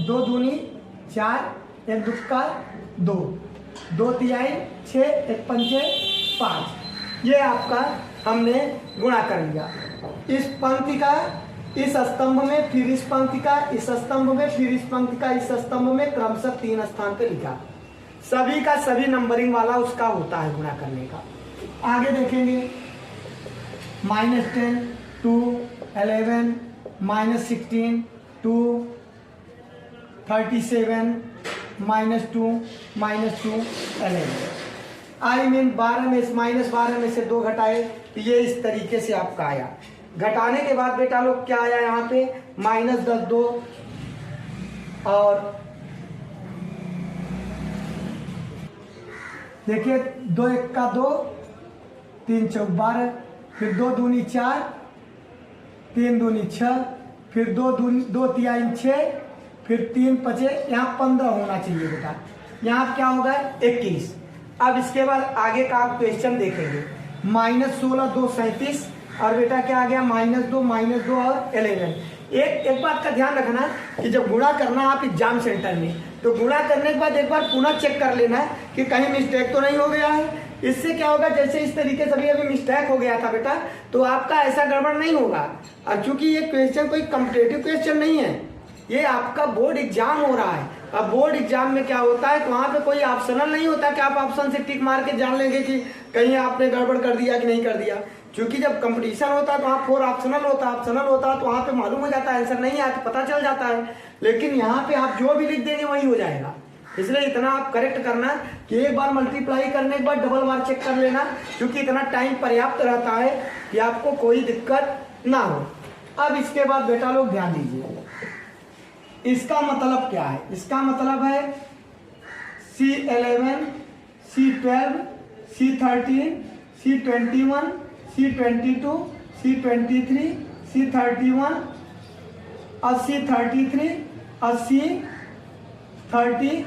2 दूनी 4, 1 दुक्का 2, 2 तिहाई 6, 1 पंचे 5। ये आपका हमने गुणा कर लिया। इस पंक्ति का इस स्तंभ में, फिर इस पंक्ति का इस स्तंभ में, फिर इस पंक्ति का इस स्तंभ में, क्रमशः 3 स्थान पे लिखा। सभी का सभी नंबरिंग वाला उसका होता है गुणा करने का। आगे देखेंगे। -10, 2, 11, -16, 2, 37, -2, -2, 11। आई मीन 12 में -12 में से 2 घटाए, तो ये इस तरीके से आपका आया। घटाने के बाद बेटा लोग क्या आया यहाँ पे? -10 2, और देखिए 2 1 का 2, 3 चौक 12, फिर 2 दूनी 4, 3 दूनी 6, फिर 2 तिहाई 6, फिर 3 पचे, यहाँ 15 होना चाहिए बेटा। यहाँ क्या होगा? 21। अब इसके बाद आगे का आप क्वेश्चन देखेंगे। -16 2 37, और बेटा क्या आ गया? -2 और 11। एक बात का ध्यान रखना कि जब गुणा करना आप एग्जाम सेंटर में, तो गुणा करने के बाद एक बार पुनः चेक कर लेना कि कहीं मिस्टेक तो नहीं हो गया है। इससे क्या होगा? जैसे इस तरीके से अभी मिस्टेक हो गया था बेटा, तो आपका ऐसा गड़बड़ नहीं होगा। और चूंकि ये क्वेश्चन कोई कॉम्पिटिटिव क्वेश्चन नहीं है, ये आपका बोर्ड एग्जाम हो रहा है। अब बोर्ड एग्जाम में क्या होता है, वहाँ पे कोई ऑप्शनल नहीं होता कि आप ऑप्शन से टिक मार के जान लेंगे कि कहीं आपने गड़बड़ कर दिया कि नहीं कर दिया। क्योंकि जब कंपटीशन होता है तो वहाँ 4 ऑप्शनल होता है, तो वहाँ पे मालूम हो जाता है, आंसर नहीं आया तो पता चल जाता है। लेकिन यहाँ पे आप जो भी लिख देंगे वही हो जाएगा। इसलिए इतना आप करेक्ट करना कि एक बार मल्टीप्लाई करने के बाद डबल बार चेक कर लेना, क्योंकि इतना टाइम पर्याप्त रहता है कि आपको कोई दिक्कत ना हो। अब इसके बाद बेटा लोग ध्यान दीजिए, इसका मतलब क्या है? इसका मतलब है C11, C12, C13, C21, C22, C23, C31 और C33 और C32,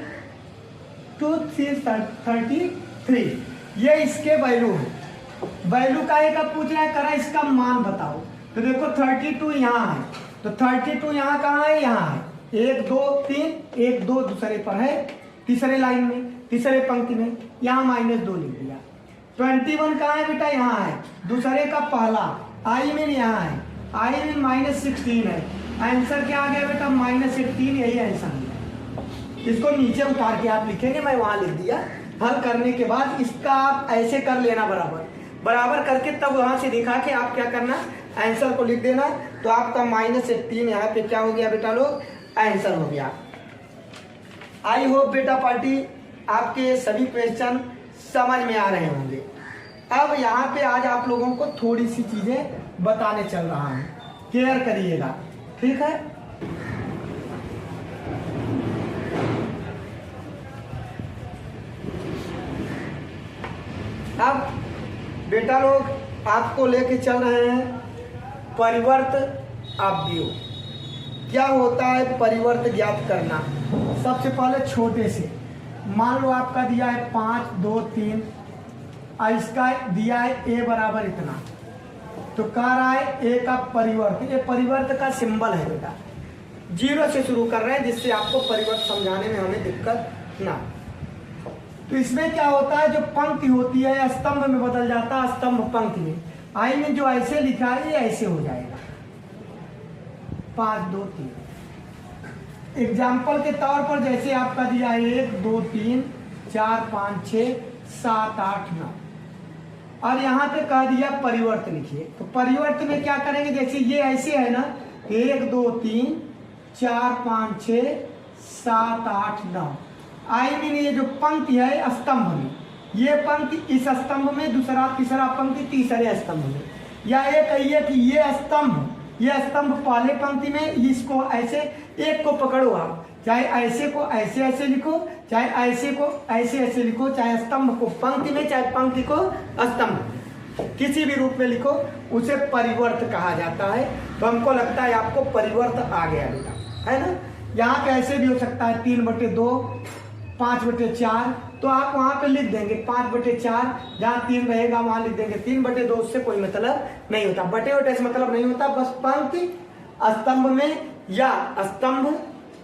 C33, ये इसके वैल्यू है। वैल्यू का एक अब पूछ रहा है, करा इसका मान बताओ। तो देखो 32 यहाँ है, तो 32 यहाँ कहाँ है? यहाँ है। 1 2 3, 1 2 दूसरे पर है, तीसरे लाइन में, तीसरे पंक्ति में, यहाँ -2 लिख दिया। 21 कहाँ है बेटा? यहाँ है, दूसरे का पहला। आई मीन यहाँ है, आई मीन -16 है। आंसर क्या आ गया बेटा? -18, यही आंसर है। इसको नीचे उतार के आप लिखेंगे, मैं वहां लिख दिया। हल करने के बाद इसका आप ऐसे कर लेना, बराबर करके तब वहां से दिखा के आप क्या करना, आंसर को लिख देना। तो आपका -18 यहाँ पे क्या हो गया बेटा लोग? आंसर हो गया। आई होप बेटा पार्टी आपके सभी क्वेश्चन समझ में आ रहे होंगे। अब यहाँ पे आज आप लोगों को थोड़ी सी चीजें बताने चल रहा हूँ, केयर करिएगा, ठीक है? अब बेटा लोग आपको लेके चल रहे हैं परिवर्त अवयव। क्या होता है परिवर्त ज्ञात करना? सबसे पहले छोटे से, मान लो आपका दिया है 5 2 3, इसका दिया है a बराबर इतना, तो कह रहा है a का परिवर्त। ये परिवर्त का सिंबल है बेटा। जीरो से शुरू कर रहे हैं जिससे आपको परिवर्त समझाने में हमें दिक्कत ना। तो इसमें क्या होता है, जो पंक्ति होती है स्तंभ में बदल जाता है स्तंभ पंक्ति में। आई में जो ऐसे लिखा है ये ऐसे हो जाएगा 5 2 3। एग्जाम्पल के तौर पर जैसे आपका दिया है 1 2 3 4 5 6 7 8 9 और यहाँ पे कह दिया परिवर्त लिखिए। तो परिवर्त में क्या करेंगे, जैसे ये ऐसे है ना 1 2 3 4 5 6 7 8 9। आई मीन ये जो पंक्ति है स्तंभ में, ये पंक्ति इस स्तंभ में, दूसरा तीसरा पंक्ति तीसरे स्तंभ में, या एक कहिए कि ये स्तंभ पहले पंक्ति में, इसको ऐसे एक को पकड़ो आप, चाहे ऐसे को ऐसे ऐसे लिखो, चाहे ऐसे को ऐसे ऐसे लिखो, चाहे स्तंभ को पंक्ति में, चाहे पंक्ति को स्तंभ, किसी भी रूप में लिखो, उसे परिवर्त कहा जाता है। तो हमको लगता है आपको परिवर्त आ गया बेटा, है ना। यहाँ पे ऐसे भी हो सकता है 3/2 5/4, तो आप वहाँ पे लिख देंगे 5/4, जहाँ 3 रहेगा वहाँ लिख देंगे 3/2। उससे कोई मतलब नहीं होता, बटे वटे से मतलब नहीं होता, बस पंक्ति स्तंभ में या स्तंभ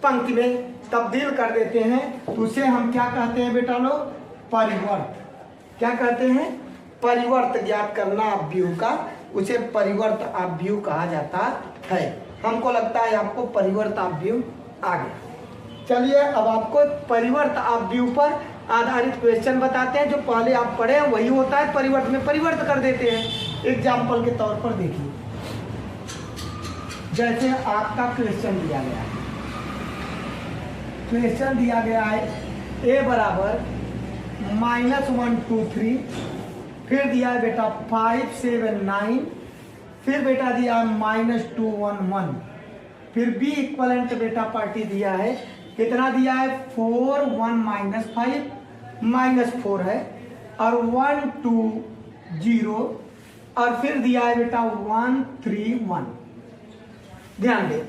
पंक्ति में तब्दील कर देते हैं तो उसे हम क्या कहते हैं बेटा लोग, परिवर्त। क्या कहते हैं, परिवर्त ज्ञात करना अवयव का, उसे परिवर्त अवयव कहा जाता है। हमको लगता है आपको परिवर्त अवयव आ गया। चलिए अब आपको परिवर्त अवयव पर आधारित क्वेश्चन बताते हैं। जो पहले आप पढ़े हैं वही होता है, परिवर्त में परिवर्त कर देते हैं। एग्जाम्पल के तौर पर देखिए, जैसे आपका क्वेश्चन दिया गया है, क्वेश्चन दिया गया है a बराबर -1 2 3, फिर दिया है बेटा 5 7 9, फिर बेटा दिया है -2 1 1, फिर b इक्वलेंट बेटा पार्टी दिया है, कितना दिया है 4 1 -5 -4 है, और 1 2 0, और फिर दिया है बेटा 1 3 1। ध्यान दे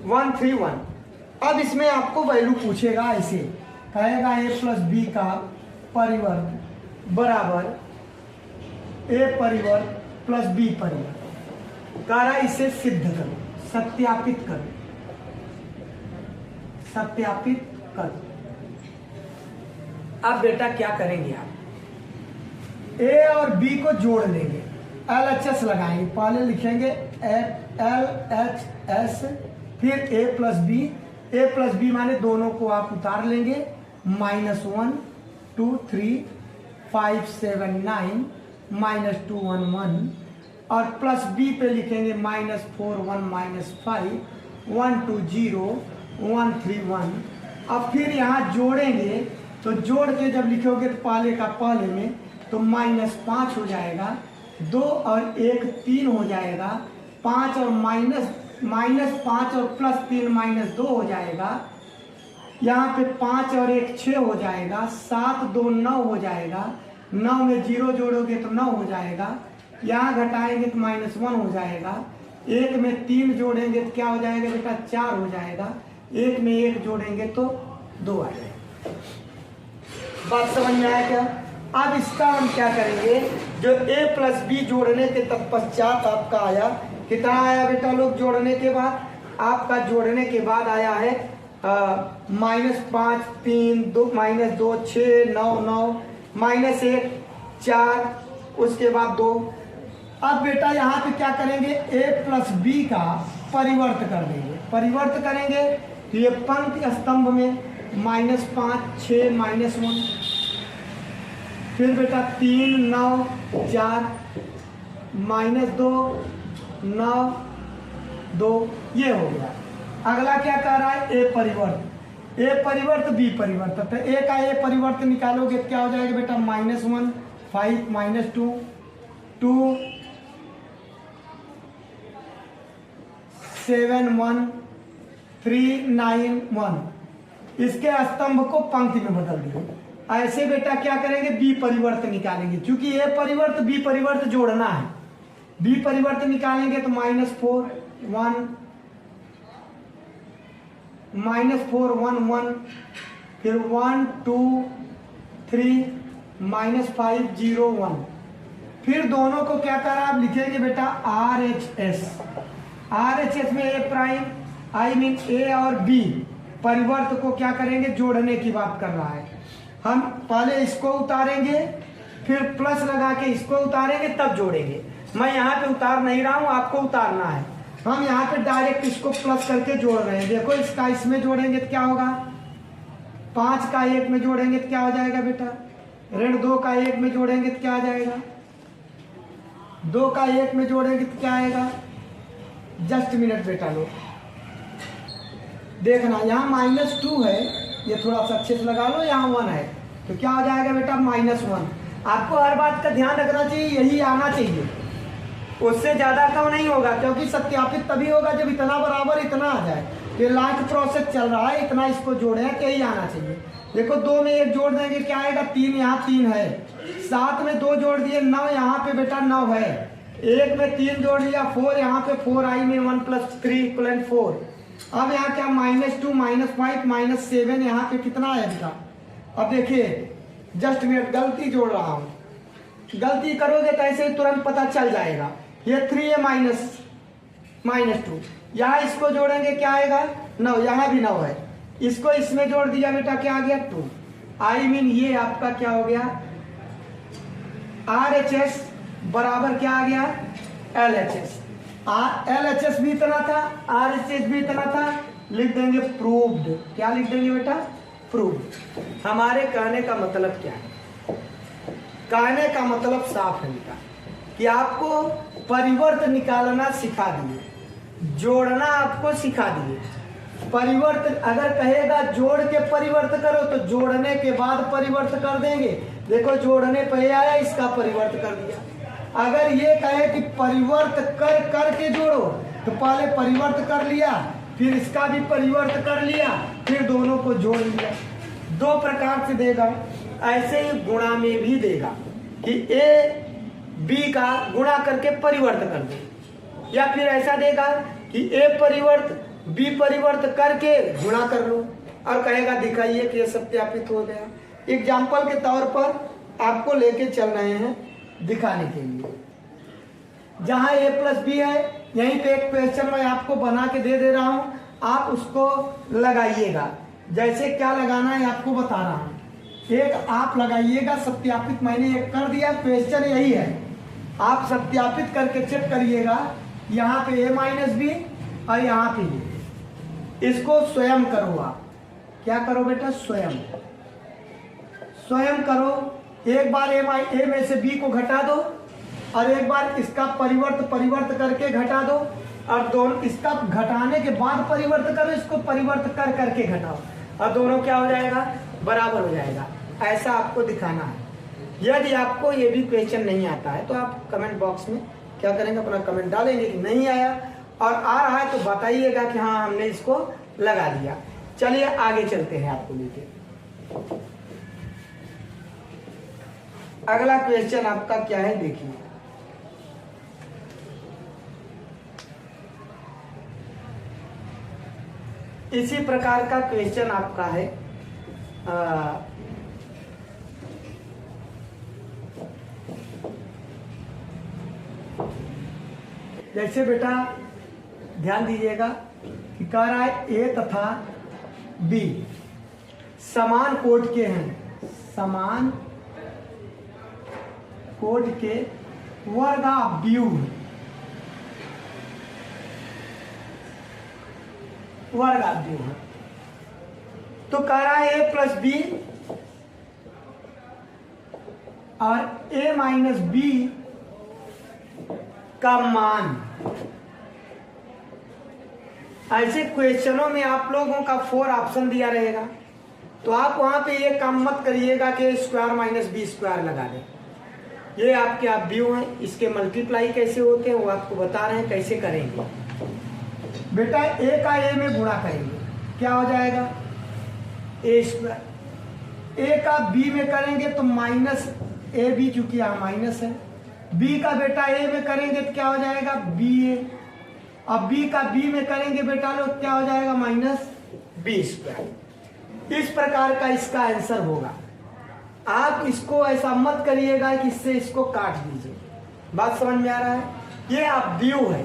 1 3 1। अब इसमें आपको वैल्यू पूछेगा, ऐसे कहेगा a प्लस बी का परिवर्त बराबर a परिवर्त प्लस b परिवर्त। कह रहा इसे सिद्ध करो, सत्यापित करो, सत्यापित करो। अब बेटा क्या करेंगे आप, a और b को जोड़ लेंगे, LHS लगाएंगे, पहले लिखेंगे LHS, फिर a प्लस बी माने दोनों को आप उतार लेंगे, -1 2 3 5 7 9 -2 1 1, और प्लस बी पे लिखेंगे -4 1 -5 1 2 0 1 3 1। अब फिर यहाँ जोड़ेंगे, तो जोड़ के जब लिखोगे तो पहले का पहले में, तो -5 हो जाएगा, 2 और 1 3 हो जाएगा, 5 और -5 और +3 -2 हो जाएगा, यहाँ पे 5 और 1 6 हो जाएगा, 7 2 9 हो जाएगा, 9 में 0 जोड़ोगे तो 9 हो जाएगा, यहाँ घटाएंगे तो -1 हो जाएगा, 1 में 3 जोड़ेंगे तो क्या हो जाएगा बेटा 4 हो जाएगा, 1 में 1 जोड़ेंगे तो 2 आ जाएगा। बात समझ में आया क्या। अब इसका हम क्या करेंगे, जो a प्लस बी जोड़ने के तत्पश्चात आपका आया, कितना आया बेटा लोग जोड़ने के बाद, आपका जोड़ने के बाद आया है -5 3 2 -2 6 9 9 -1 4, उसके बाद 2। अब बेटा यहाँ पे क्या करेंगे, a प्लस बी का परिवर्त कर देंगे। परिवर्त करेंगे तो ये पंक्ति स्तंभ में -5 6 -1, फिर बेटा 3 9 4 -2 9 2, ये हो गया। अगला क्या कह रहा है, a परिवर्त b परिवर्त। तो a का a परिवर्त निकालोगे क्या हो जाएगा बेटा -1 5 -2 2 7 1 3 9 1। इसके स्तंभ को पंक्ति में बदल दिए। ऐसे बेटा क्या करेंगे, बी परिवर्त निकालेंगे, क्योंकि ए परिवर्त बी परिवर्त जोड़ना है। बी परिवर्त निकालेंगे तो -4 1 1, फिर 1 2 3 -5 0 1। फिर दोनों को क्या करा, आप लिखेंगे बेटा RHS। RHS में a प्राइम आई मीन ए और बी परिवर्त को क्या करेंगे, जोड़ने की बात कर रहा है। हम पहले इसको उतारेंगे, फिर प्लस लगा के इसको उतारेंगे, तब जोड़ेंगे। मैं यहाँ पे उतार नहीं रहा हूँ, आपको उतारना है। हम यहाँ पे डायरेक्ट इसको प्लस करके जोड़ रहे हैं। देखो इसका इसमें जोड़ेंगे तो क्या होगा, 5 का 1 में जोड़ेंगे तो क्या हो जाएगा बेटा, ऋण 2 का 1 में जोड़ेंगे तो क्या आ जाएगा, 2 का 1 में जोड़ेंगे तो क्या आएगा। जस्ट मिनट बेटा लो, देखना यहाँ -2 है, ये थोड़ा सा अच्छे से लगा लो, यहाँ 1 है तो क्या हो जाएगा बेटा -1। आपको हर बात का ध्यान रखना चाहिए, यही आना चाहिए, उससे ज्यादा कम नहीं होगा, क्योंकि सत्यापित तभी होगा जब इतना बराबर इतना आ जाए। ये लास्ट प्रोसेस चल रहा है, इतना इसको जोड़े हैं तो यही आना चाहिए। देखो 2 में 1 जोड़ देंगे क्या आएगा, 3, यहाँ 3 है, 7 में 2 जोड़ दिए 9, यहाँ पे बेटा 9 है, 1 में 3 जोड़ लिया 4, यहाँ पे 4 आई में 1 + 3 = 4। अब यहाँ क्या -2 -5 -7, यहाँ पे कितना आएगा। अब देखिए जस्ट मिनट, गलती जोड़ रहा हूँ, गलती करोगे तो ऐसे ही तुरंत पता चल जाएगा। ये 3 है -2, यहाँ इसको जोड़ेंगे क्या आएगा 9, यहाँ भी 9 है, इसको इसमें जोड़ दिया बेटा क्या आ गया 2। आई मीन ये आपका क्या हो गया, RHS बराबर क्या आ गया LHS। LHS भी इतना था, RHS भी इतना था, लिख देंगे प्रूव्ड। क्या लिख देंगे बेटा, प्रूव्ड। हमारे कहने का मतलब क्या है, कहने का मतलब साफ है बेटा कि आपको परिवर्त निकालना सिखा दिए, जोड़ना आपको सिखा दिए। परिवर्त अगर कहेगा जोड़ के परिवर्त करो तो जोड़ने के बाद परिवर्त कर देंगे। देखो जोड़ने पे आया, इसका परिवर्त कर दिया। अगर ये कहे कि परिवर्त कर करके जोड़ो तो पहले परिवर्त कर लिया, फिर इसका भी परिवर्त कर लिया, फिर दोनों को जोड़ लिया। 2 प्रकार से देगा। ऐसे ही गुणा में भी देगा कि ए बी का गुणा करके परिवर्त कर दे, या फिर ऐसा देगा कि ए परिवर्त बी परिवर्त करके गुणा कर लो, और कहेगा दिखाइए कि ये सत्यापित हो गया। एग्जाम्पल के तौर पर आपको लेके चल रहे हैं दिखाने के लिए। जहां a + b है, यहीं पे एक क्वेश्चन मैं आपको बना के दे रहा हूं, आप उसको लगाइएगा। जैसे क्या लगाना है आपको बता रहा हूं, एक आप लगाइएगा सत्यापित, मैंने एक कर दिया, क्वेश्चन यही है, आप सत्यापित करके चेक करिएगा। यहाँ पे a - b और यहाँ पे b, इसको स्वयं करो। आप क्या करो बेटा, स्वयं करो। एक बार a में से b को घटा दो, और एक बार इसका परिवर्त करके घटा दो, और दोनों इसका घटाने के बाद परिवर्त करो, इसको परिवर्त कर करके घटाओ, और दोनों क्या हो जाएगा, बराबर हो जाएगा। ऐसा आपको दिखाना है। यदि आपको ये भी क्वेश्चन नहीं आता है तो आप कमेंट बॉक्स में क्या करेंगे, अपना कमेंट डालेंगे कि नहीं आया, और आ रहा है तो बताइएगा कि हाँ हमने इसको लगा दिया। चलिए आगे चलते हैं आपको लेके। अगला क्वेश्चन आपका क्या है देखिए। इसी प्रकार का क्वेश्चन आपका है, जैसे बेटा ध्यान दीजिएगा कि कह रहा है ए तथा बी समान कोट के हैं, समान कोट के वर्गाव्यूह है। तो कह रहा है a + b और a - b का मान। ऐसे क्वेश्चनों में आप लोगों का 4 ऑप्शन दिया रहेगा, तो आप वहां पे ये काम मत करिएगा कि स्क्वायर - b² लगा दें। ये आपके आप व्यू हैं, इसके मल्टीप्लाई कैसे होते हैं वो आपको बता रहे हैं, कैसे करेंगे। बेटा a का a में गुणा करेंगे, क्या हो जाएगा a²। a का b में करेंगे तो -ab, चूंकि यहाँ माइनस है। b का बेटा a में करेंगे तो क्या हो जाएगा ba। अब b का b में करेंगे बेटा लोग क्या हो जाएगा -b²। इस प्रकार का इसका आंसर होगा। आप इसको ऐसा मत करिएगा कि इससे इसको काट दीजिए। बात समझ में आ रहा है। ये आप व्यू है,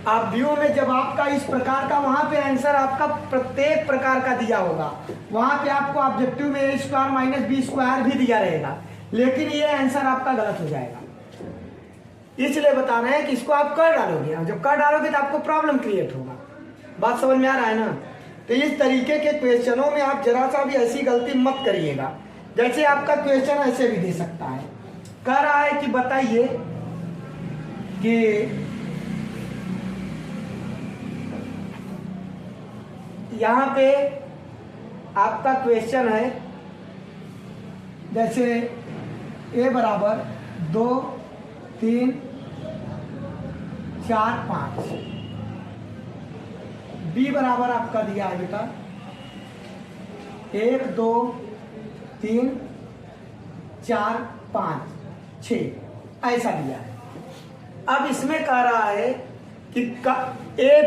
आप व्यू में जब आपका इस प्रकार का वहां पे आंसर आपका प्रत्येक प्रकार का दिया होगा, वहां पे आपको ऑब्जेक्टिव में a square minus B square भी दिया रहेगा, लेकिन ये आंसर आपका गलत हो जाएगा। इसलिए बता रहे हैं कि इसको आप कर डालोगे, और जब कर डालोगे तो आपको प्रॉब्लम क्रिएट होगा। बात समझ में आ रहा है ना? तो इस तरीके के क्वेश्चनों में आप जरा सा भी ऐसी गलती मत करिएगा। जैसे आपका क्वेश्चन ऐसे भी दे सकता है, कह रहा है कि बताइए कि यहाँ पे आपका क्वेश्चन है, जैसे a बराबर 2 3 4 5, b बराबर आपका दिया है बेटा 1 2 3 4 5 6, ऐसा दिया है। अब इसमें कह रहा है कि ए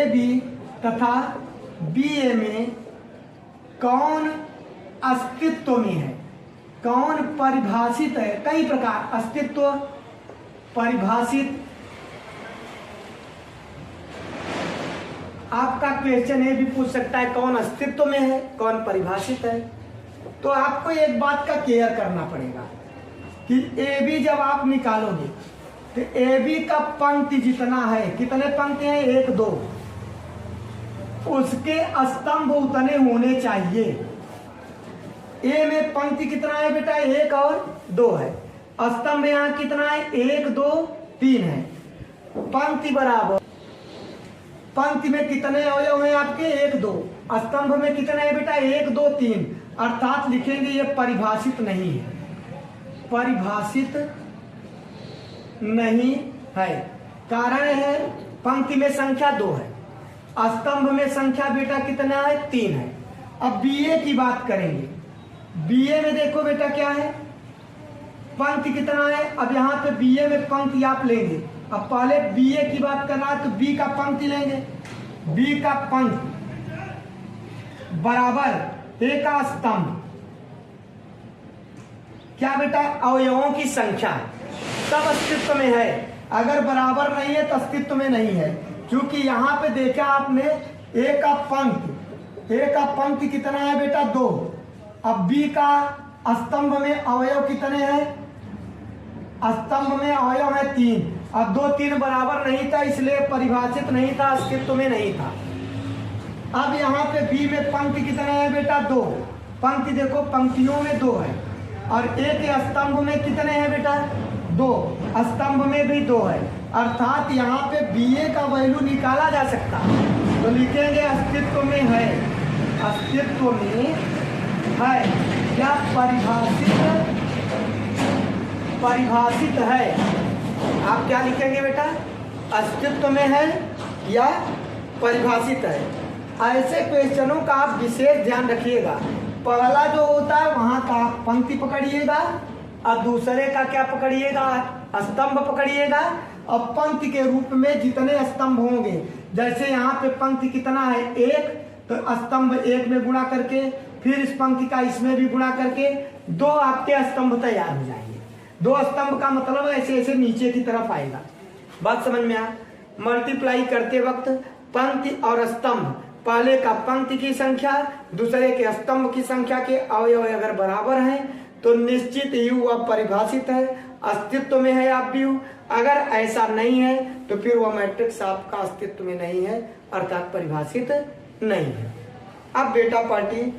बी तथा बी ए में कौन अस्तित्व में है, कौन परिभाषित है। कई प्रकार अस्तित्व, परिभाषित। आपका क्वेश्चन ये भी पूछ सकता है कौन अस्तित्व में है, कौन परिभाषित है। तो आपको एक बात का केयर करना पड़ेगा कि ए बी जब आप निकालोगे तो ए बी का पंक्ति जितना है, कितने पंक्ति हैं 1 2, उसके स्तंभ उतने होने चाहिए। ए में पंक्ति कितना है बेटा 1 और 2 है, स्तंभ यहाँ कितना है 1 2 3 है। पंक्ति बराबर, पंक्ति में कितने अवयव हैं आपके 1 2, स्तंभ में कितने हैं बेटा 1 2 3, अर्थात लिखेंगे ये परिभाषित नहीं है, परिभाषित नहीं है। कारण है पंक्ति में संख्या 2 है, स्तंभ में संख्या बेटा कितना है 3 है। अब बीए की बात करेंगे, बीए में देखो बेटा क्या है, पंक्ति कितना है। अब यहाँ पे बीए में पंक्ति आप लेंगे, अब पहले बीए की बात करना है तो बी का पंक्ति लेंगे, बी का पंक्ति बराबर ए का स्तंभ, क्या बेटा अवयवों की संख्या, तब अस्तित्व में है। अगर बराबर नहीं है तो अस्तित्व में नहीं है, क्योंकि यहाँ पे देखा आपने ए का पंक्ति, ए का पंक्ति कितना है बेटा 2। अब बी का स्तंभ में अवयव कितने हैं, स्तंभ में अवयव है 3। अब 2 3 बराबर नहीं था, इसलिए परिभाषित नहीं था, अस्तित्व में नहीं था। अब यहाँ पे बी में पंक्ति कितने है बेटा 2, पंक्ति देखो पंक्तियों में 2 है, और ए के स्तंभ में कितने हैं बेटा 2, स्तंभ में भी 2 है, अर्थात यहाँ पे बीए का वैल्यू निकाला जा सकता है। तो लिखेंगे अस्तित्व में है, अस्तित्व में है, या परिभाषित है। आप क्या लिखेंगे बेटा, अस्तित्व में है या परिभाषित है। ऐसे क्वेश्चनों का आप विशेष ध्यान रखिएगा। पहला जो होता है वहां का पंक्ति पकड़िएगा, और दूसरे का क्या पकड़िएगा, स्तंभ पकड़िएगा। अब पंक्ति के रूप में जितने स्तंभ होंगे, जैसे यहाँ पे पंक्ति कितना है 1, तो स्तंभ 1 में गुणा करके फिर इस पंक्ति का इसमें भी गुणा करके 2 आपके स्तंभ तैयार हो जाएंगे। 2 स्तंभ का मतलब ऐसे ऐसे नीचे की तरफ आएगा। बात समझ में आ? मल्टीप्लाई करते वक्त पंक्ति और स्तंभ, पहले का पंक्ति की संख्या दूसरे के स्तंभ की संख्या के अवयव अगर बराबर हैं तो निश्चित ही वह परिभाषित है, अस्तित्व में है आप व्यू। अगर ऐसा नहीं है तो फिर वह मैट्रिक्स आपका अस्तित्व में नहीं है, अर्थात परिभाषित नहीं है। अब बेटा पार्टी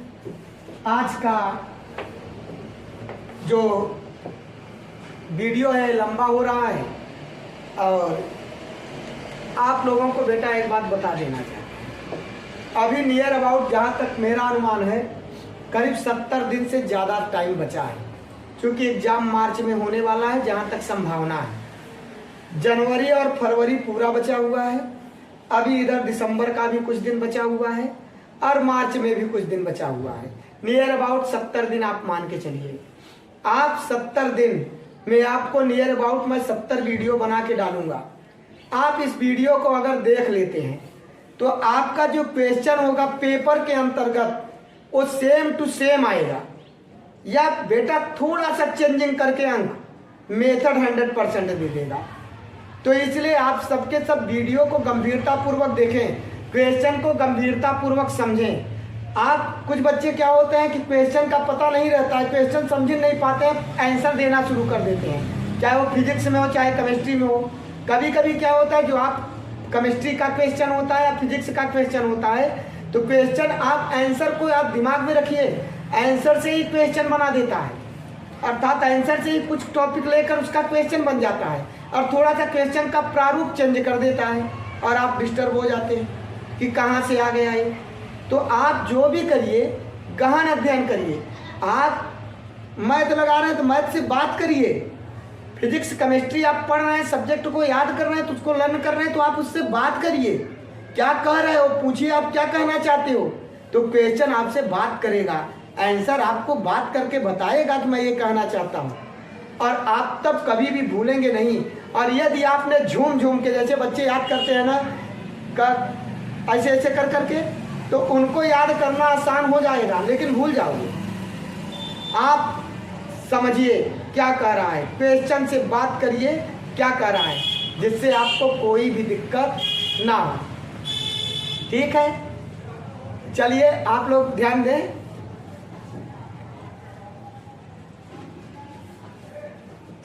आज का जो वीडियो है लंबा हो रहा है, और आप लोगों को बेटा एक बात बता देना चाहिए। अभी नियर अबाउट जहाँ तक मेरा अनुमान है करीब 70 दिन से ज़्यादा टाइम बचा है, क्योंकि एग्जाम मार्च में होने वाला है जहाँ तक संभावना है। जनवरी और फरवरी पूरा बचा हुआ है, अभी इधर दिसंबर का भी कुछ दिन बचा हुआ है, और मार्च में भी कुछ दिन बचा हुआ है। नियर अबाउट 70 दिन आप मान के चलिए। आप 70 दिन में आपको नियर अबाउट मैं 70 वीडियो बना के डालूंगा। आप इस वीडियो को अगर देख लेते हैं तो आपका जो क्वेश्चन होगा पेपर के अंतर्गत वो सेम टू सेम आएगा, या बेटा थोड़ा सा चेंजिंग करके अंक मेथड 100% दे देगा। तो इसलिए आप सबके सब वीडियो को गंभीरतापूर्वक देखें, क्वेश्चन को गंभीरतापूर्वक समझें। आप कुछ बच्चे क्या होते हैं कि क्वेश्चन का पता नहीं रहता है, क्वेश्चन समझ नहीं पाते हैं, आंसर देना शुरू कर देते हैं, चाहे वो फिजिक्स में हो चाहे केमिस्ट्री में हो। कभी कभी क्या होता है, जो आप केमिस्ट्री का क्वेश्चन होता है या फिजिक्स का क्वेश्चन होता है, तो क्वेश्चन आप आंसर को आप दिमाग में रखिए, आंसर से ही क्वेश्चन बना देता है, अर्थात आंसर से ही कुछ टॉपिक लेकर उसका क्वेश्चन बन जाता है और थोड़ा सा क्वेश्चन का प्रारूप चेंज कर देता है और आप डिस्टर्ब हो जाते हैं कि कहाँ से आ गया ये। तो आप जो भी करिए गहन अध्ययन करिए। आप मैथ लगा रहे हैं तो मैथ से बात करिए, फिजिक्स केमिस्ट्री आप पढ़ रहे हैं, सब्जेक्ट को याद कर रहे हैं तो उसको लर्न कर रहे हैं, तो आप उससे बात करिए, क्या कह रहे हो पूछिए, आप क्या कहना चाहते हो, तो क्वेश्चन आपसे बात करेगा, आंसर आपको बात करके बताएगा कि मैं ये कहना चाहता हूँ, और आप तब कभी भी भूलेंगे नहीं। और यदि आपने झूम झूम के, जैसे बच्चे याद करते हैं ना, ऐसे ऐसे कर करके, तो उनको याद करना आसान हो जाएगा लेकिन भूल जाओगे। आप समझिए क्या कह रहा है, क्वेश्चन से बात करिए क्या कह रहा है, जिससे आपको कोई भी दिक्कत ना हो। ठीक है, चलिए आप लोग ध्यान दें।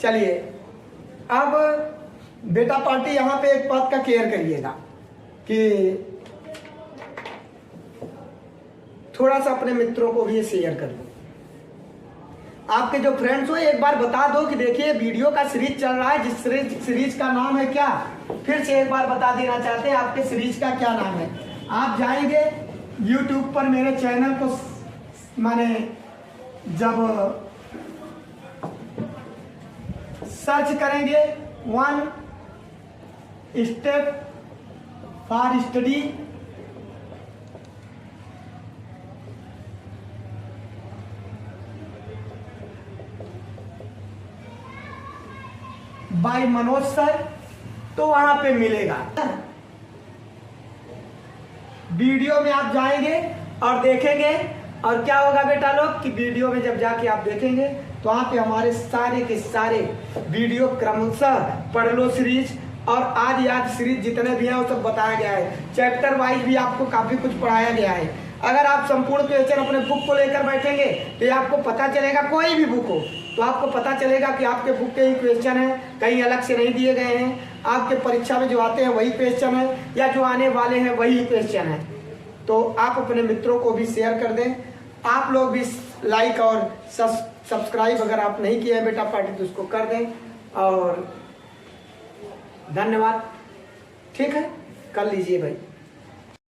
चलिए अब बेटा पार्टी यहाँ पे एक बात का केयर करिएगा कि थोड़ा सा अपने मित्रों को भी शेयर कर दो। आपके जो फ्रेंड्स हो एक बार बता दो कि देखिए वीडियो का सीरीज चल रहा है, जिस सीरीज का नाम है क्या, फिर से एक बार बता देना चाहते हैं आपके सीरीज का क्या नाम है। आप जाएंगे YouTube पर मेरे चैनल को, माने जब सर्च करेंगे 1 step for study bye Manoj sir, तो वहां पे मिलेगा। वीडियो में आप जाएंगे और देखेंगे, और क्या होगा बेटा लोग कि वीडियो में जब जाके आप देखेंगे तो वहां पे हमारे सारे के सारे वीडियो क्रमशः पढ़ लो सीरीज और आज याद सीरीज जितने भी हैं वो सब बताया गया है। चैप्टर वाइज भी आपको काफी कुछ पढ़ाया गया है। अगर आप संपूर्ण क्वेश्चन अपने बुक को लेकर बैठेंगे तो आपको पता चलेगा, कोई भी बुक हो तो आपको पता चलेगा कि आपके बुक के ही क्वेश्चन हैं, कहीं अलग से नहीं दिए गए हैं। आपके परीक्षा में जो आते हैं वही क्वेश्चन है, या जो आने वाले हैं वही क्वेश्चन है। तो आप अपने मित्रों को भी शेयर कर दें। आप लोग भी लाइक और सब्सक्राइब अगर आप नहीं किए हैं बेटा पार्टी तो उसको कर दें, और धन्यवाद। ठीक है, कर लीजिए भाई।